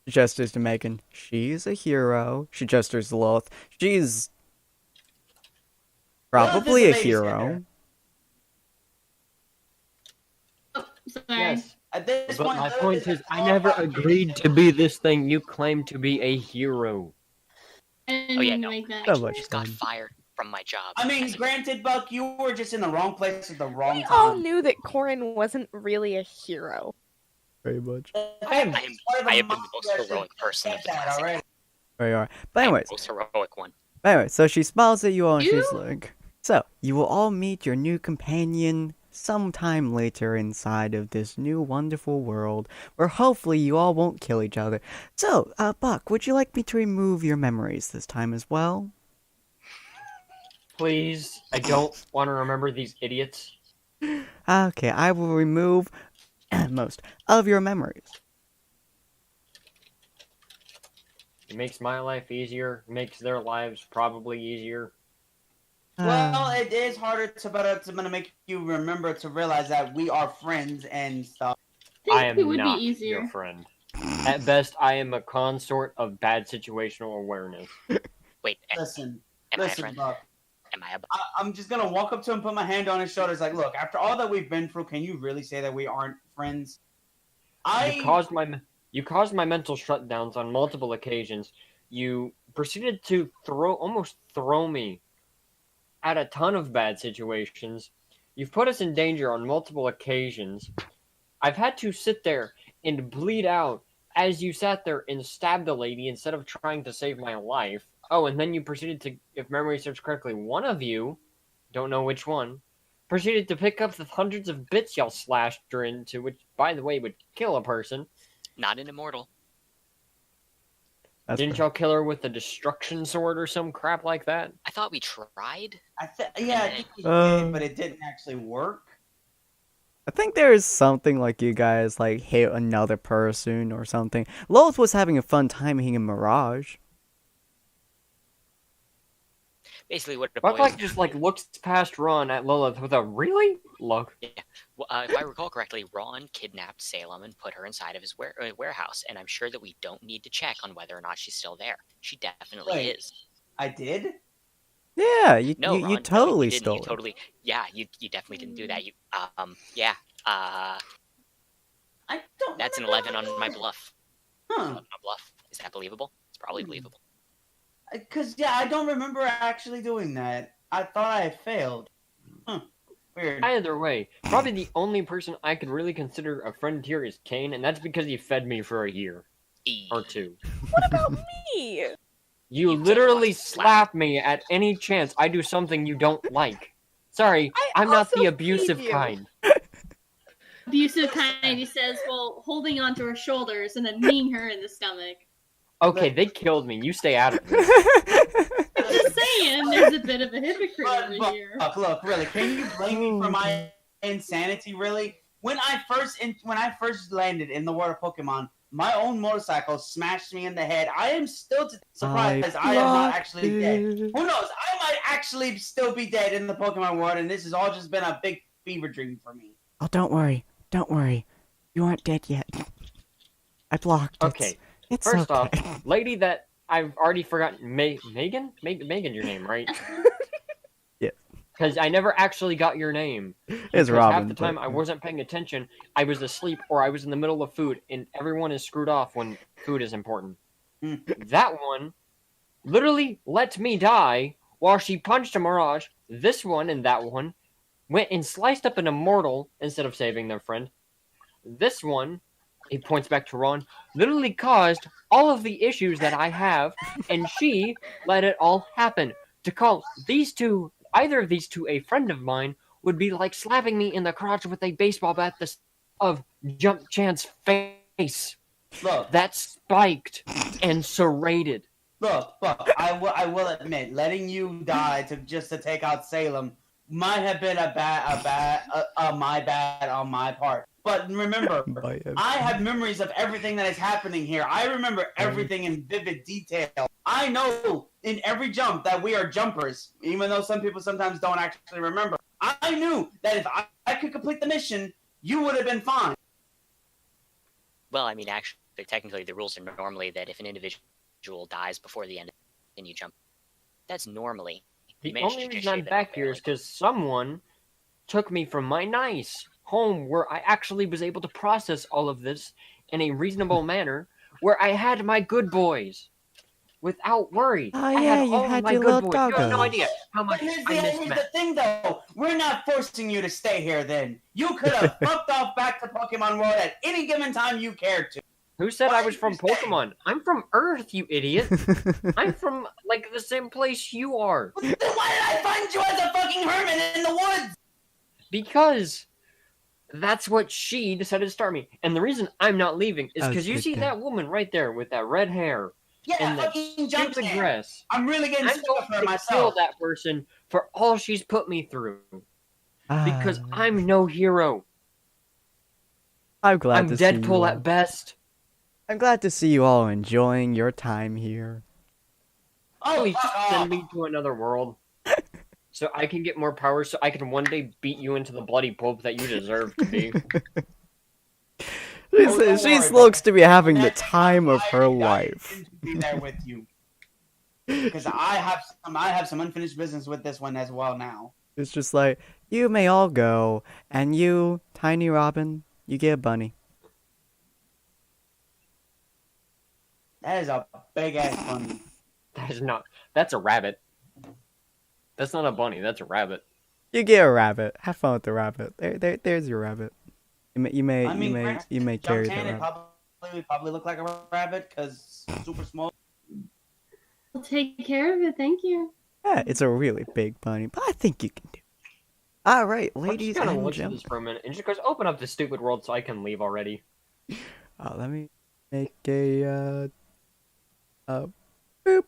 Gestures to Megan. She's a hero. She gestures to Lilith. She's probably a hero. Oh, sorry. Yes. At this But point, my Lilith point is, a I never qualified agreed to be this thing you claim to be a hero. And Oh yeah, no. like that. I So much just got fun. fired from my job. I mean, granted, Buck, you were just in the wrong place at the wrong We time. all knew that Corin wasn't really a hero. Very much. I am the most heroic person of the class. Alright. There you are. But anyways, Most heroic one. anyway, so she smiles at you all and she's like, so, you will all meet your new companion sometime later inside of this new wonderful world, where hopefully you all won't kill each other. So, Buck, would you like me to remove your memories this time as well? Please, I don't want to remember these idiots. Okay, I will remove most of your memories. It makes my life easier, makes their lives probably easier. Well, it is harder to make you remember to realize that we are friends and stuff. I I think am it would not be easier. your friend. At best, I am a consort of bad situational awareness. Wait, Listen, am I a listen, friend? Buck. Am I a I'm just gonna walk up to him, put my hand on his shoulders, like, look, after all that we've been through, can you really say that we aren't friends? You caused my mental shutdowns on multiple occasions. You proceeded to almost throw me at a ton of bad situations. You've put us in danger on multiple occasions. I've had to sit there and bleed out as you sat there and stabbed a lady instead of trying to save my life. Oh, and then you proceeded to, if memory serves correctly, one of you, don't know which one, proceeded to pick up the hundreds of bits y'all slashed her into, which, by the way, would kill a person. not an immortal? Didn't y'all kill her with a destruction sword or some crap like that? I thought we tried. I think we did, but it didn't actually work. I think there is something like you guys like hate another person or something. Lilith was having a fun time being in Mirage. Basically, what it Buck boils like just like looks past Ron at Lilith with a really look. Well, if I recall correctly, Ron kidnapped Salem and put her inside of his warehouse, and I'm sure that we don't need to check on whether or not she's still there. She definitely Wait. is. I did? Yeah, you No, Ron, totally you didn't. stole You it. totally, yeah, you definitely didn't do that. I don't That's an remember 11 on my bluff. Huh. On my bluff. Is that believable? It's probably believable. Because, yeah, I don't remember actually doing that. I thought I had failed. Weird. Either way, probably the only person I could really consider a friend here is Kane, and that's because he fed me for a year or two. What about me? You literally slap me at any chance I do something you don't like. Sorry, I'm not also the abusive feed you. kind. Abusive kind, he says, while holding onto her shoulders and then kneeing her in the stomach. Okay, they killed me. You stay out of it. Just saying, there's a bit of a hypocrite over here. Look, really, can you blame me for my insanity, really? When I first landed in the world of Pokemon, my own motorcycle smashed me in the head. I am still surprised I am not actually dead. Who knows? I might actually still be dead in the Pokemon world, and this has all just been a big fever dream for me. Oh, don't worry. Don't worry. You aren't dead yet. I blocked it. Okay, It's first okay. off, lady that I've already forgotten, Megan? Megan's your name, right? Yeah. Because I never actually got your name. It's Because Robin. half the time I wasn't paying attention, I was asleep or I was in the middle of food, and everyone is screwed off when food is important. That one literally let me die while she punched a Mirage. This one and that one went and sliced up an Immortal instead of saving their friend. This one, he points back to Ron, literally caused all of the issues that I have, and she let it all happen. To call either of these two a friend of mine would be like slapping me in the crotch with a baseball bat of Jumpchain's face. Look, That's spiked and serrated. Look, I will admit, letting you die to take out Salem might have been my bad on my part. But remember, I have memories of everything that is happening here. I remember everything in vivid detail. I know in every jump that we are jumpers, even though some people sometimes don't actually remember. I knew that if I could complete the mission, you would have been fine. Well, I mean, actually, technically, the rules are normally that if an individual dies before the end, then you jump. That's normally. The only reason I'm back here is because someone took me from my nice home where I actually was able to process all of this in a reasonable manner, where I had my good boys without worry. Oh, I yeah, had you all had of my your good little boys. You have no doggos. idea how much But I here's miss the thing, though. We're not forcing you to stay here, then. You could have fucked off back to Pokemon World at any given time you cared to. Who said Why I was did from you stay? Pokemon? I'm from Earth, you idiot. I'm from, like, the same place you are. Then why did I find you as a fucking hermit in the woods? Because that's what she decided to start me. And the reason I'm not leaving is Oh, because you good see guy. that woman right there with that red hair Yeah, and that fucking stupid Jumpchain. dress. I'm really getting I'm sick going of her to kill myself. that person for all she's put me through. Because Ah, I'm no hero. I'm glad I'm to see you Deadpool all. at best. I'm glad to see you all enjoying your time here. Oh, Please fuck send off. me to another world. so I can get more power, so I can one day beat you into the bloody pulp that you deserve to be. She looks to be having the time of her life. To be there with you. Because I have some unfinished business with this one as well now. It's just like, you may all go, and you, Tiny Robin, you get a bunny. That is a big ass bunny. That is not. That's a rabbit. That's not a bunny. That's a rabbit. You get a rabbit. Have fun with the rabbit. There's your rabbit. You may carry that rabbit. Probably look like a rabbit because super small. I'll take care of it. Thank you. Yeah, it's a really big bunny, but I think you can do it. All right, ladies and and look at gentlemen. this for a minute and just goes, open up this stupid world so I can leave already. Let me make a boop. There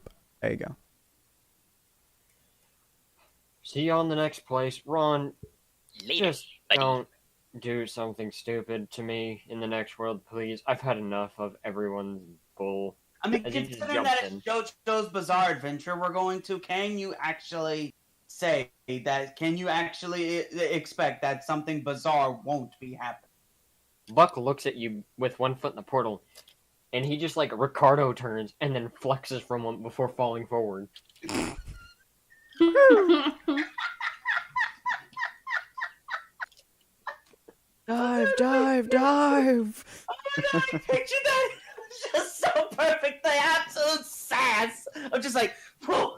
you go. See you on the next place, Ron. Later, Just buddy. don't do something stupid to me in the next world, please. I've had enough of everyone's bull. I mean, As you just considering jumped that in. it's JoJo's Bizarre Adventure we're going to, can you actually say that? Can you actually expect that something bizarre won't be happening? Buck looks at you with one foot in the portal, and he just like Ricardo turns and then flexes from one before falling forward. Dive, dive, dive! Oh my god, I pictured that! It was just so perfect. The absolute sass. I'm just like, whoa.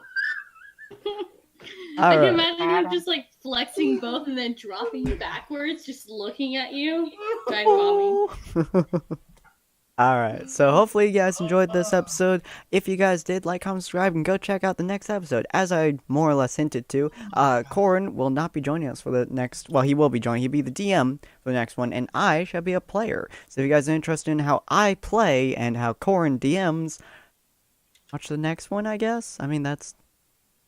I can Alright. imagine him just like flexing both and then dropping backwards, just looking at you. Trying to bomb me. Alright, so hopefully you guys enjoyed this episode. If you guys did, like, comment, subscribe, and go check out the next episode. As I more or less hinted to, Corin will not be joining us for the next, well, he will be joining, he'll be the DM for the next one, and I shall be a player. So if you guys are interested in how I play and how Corin DMs, watch the next one, I guess? I mean, that's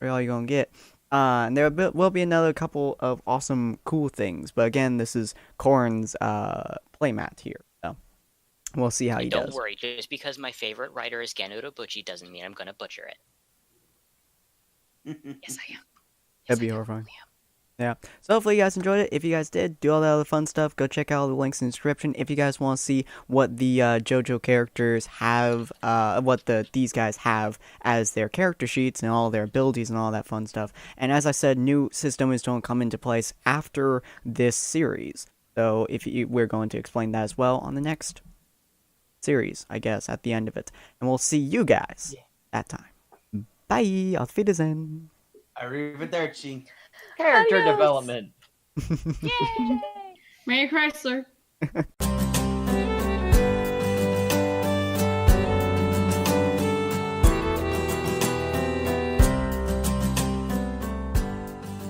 really all you're gonna get. And there will be another couple of awesome, cool things, but again, this is Corin's playmat here. We'll see how he Don't does. worry, just because my favorite writer is Genno Bucci doesn't mean I'm going to butcher it. Yes, I am. That'd be horrifying. Yeah. So hopefully you guys enjoyed it. If you guys did, do all that other fun stuff. Go check out all the links in the description. If you guys want to see what the JoJo characters have, these guys have as their character sheets and all their abilities and all that fun stuff. And as I said, new systems don't come into place after this series. So we're going to explain that as well on the next series, I guess, at the end of it. And we'll see you guys that time. Bye. Auf Wiedersehen. Arrivederci. Character Adios. development. Yay! Mary Chrysler.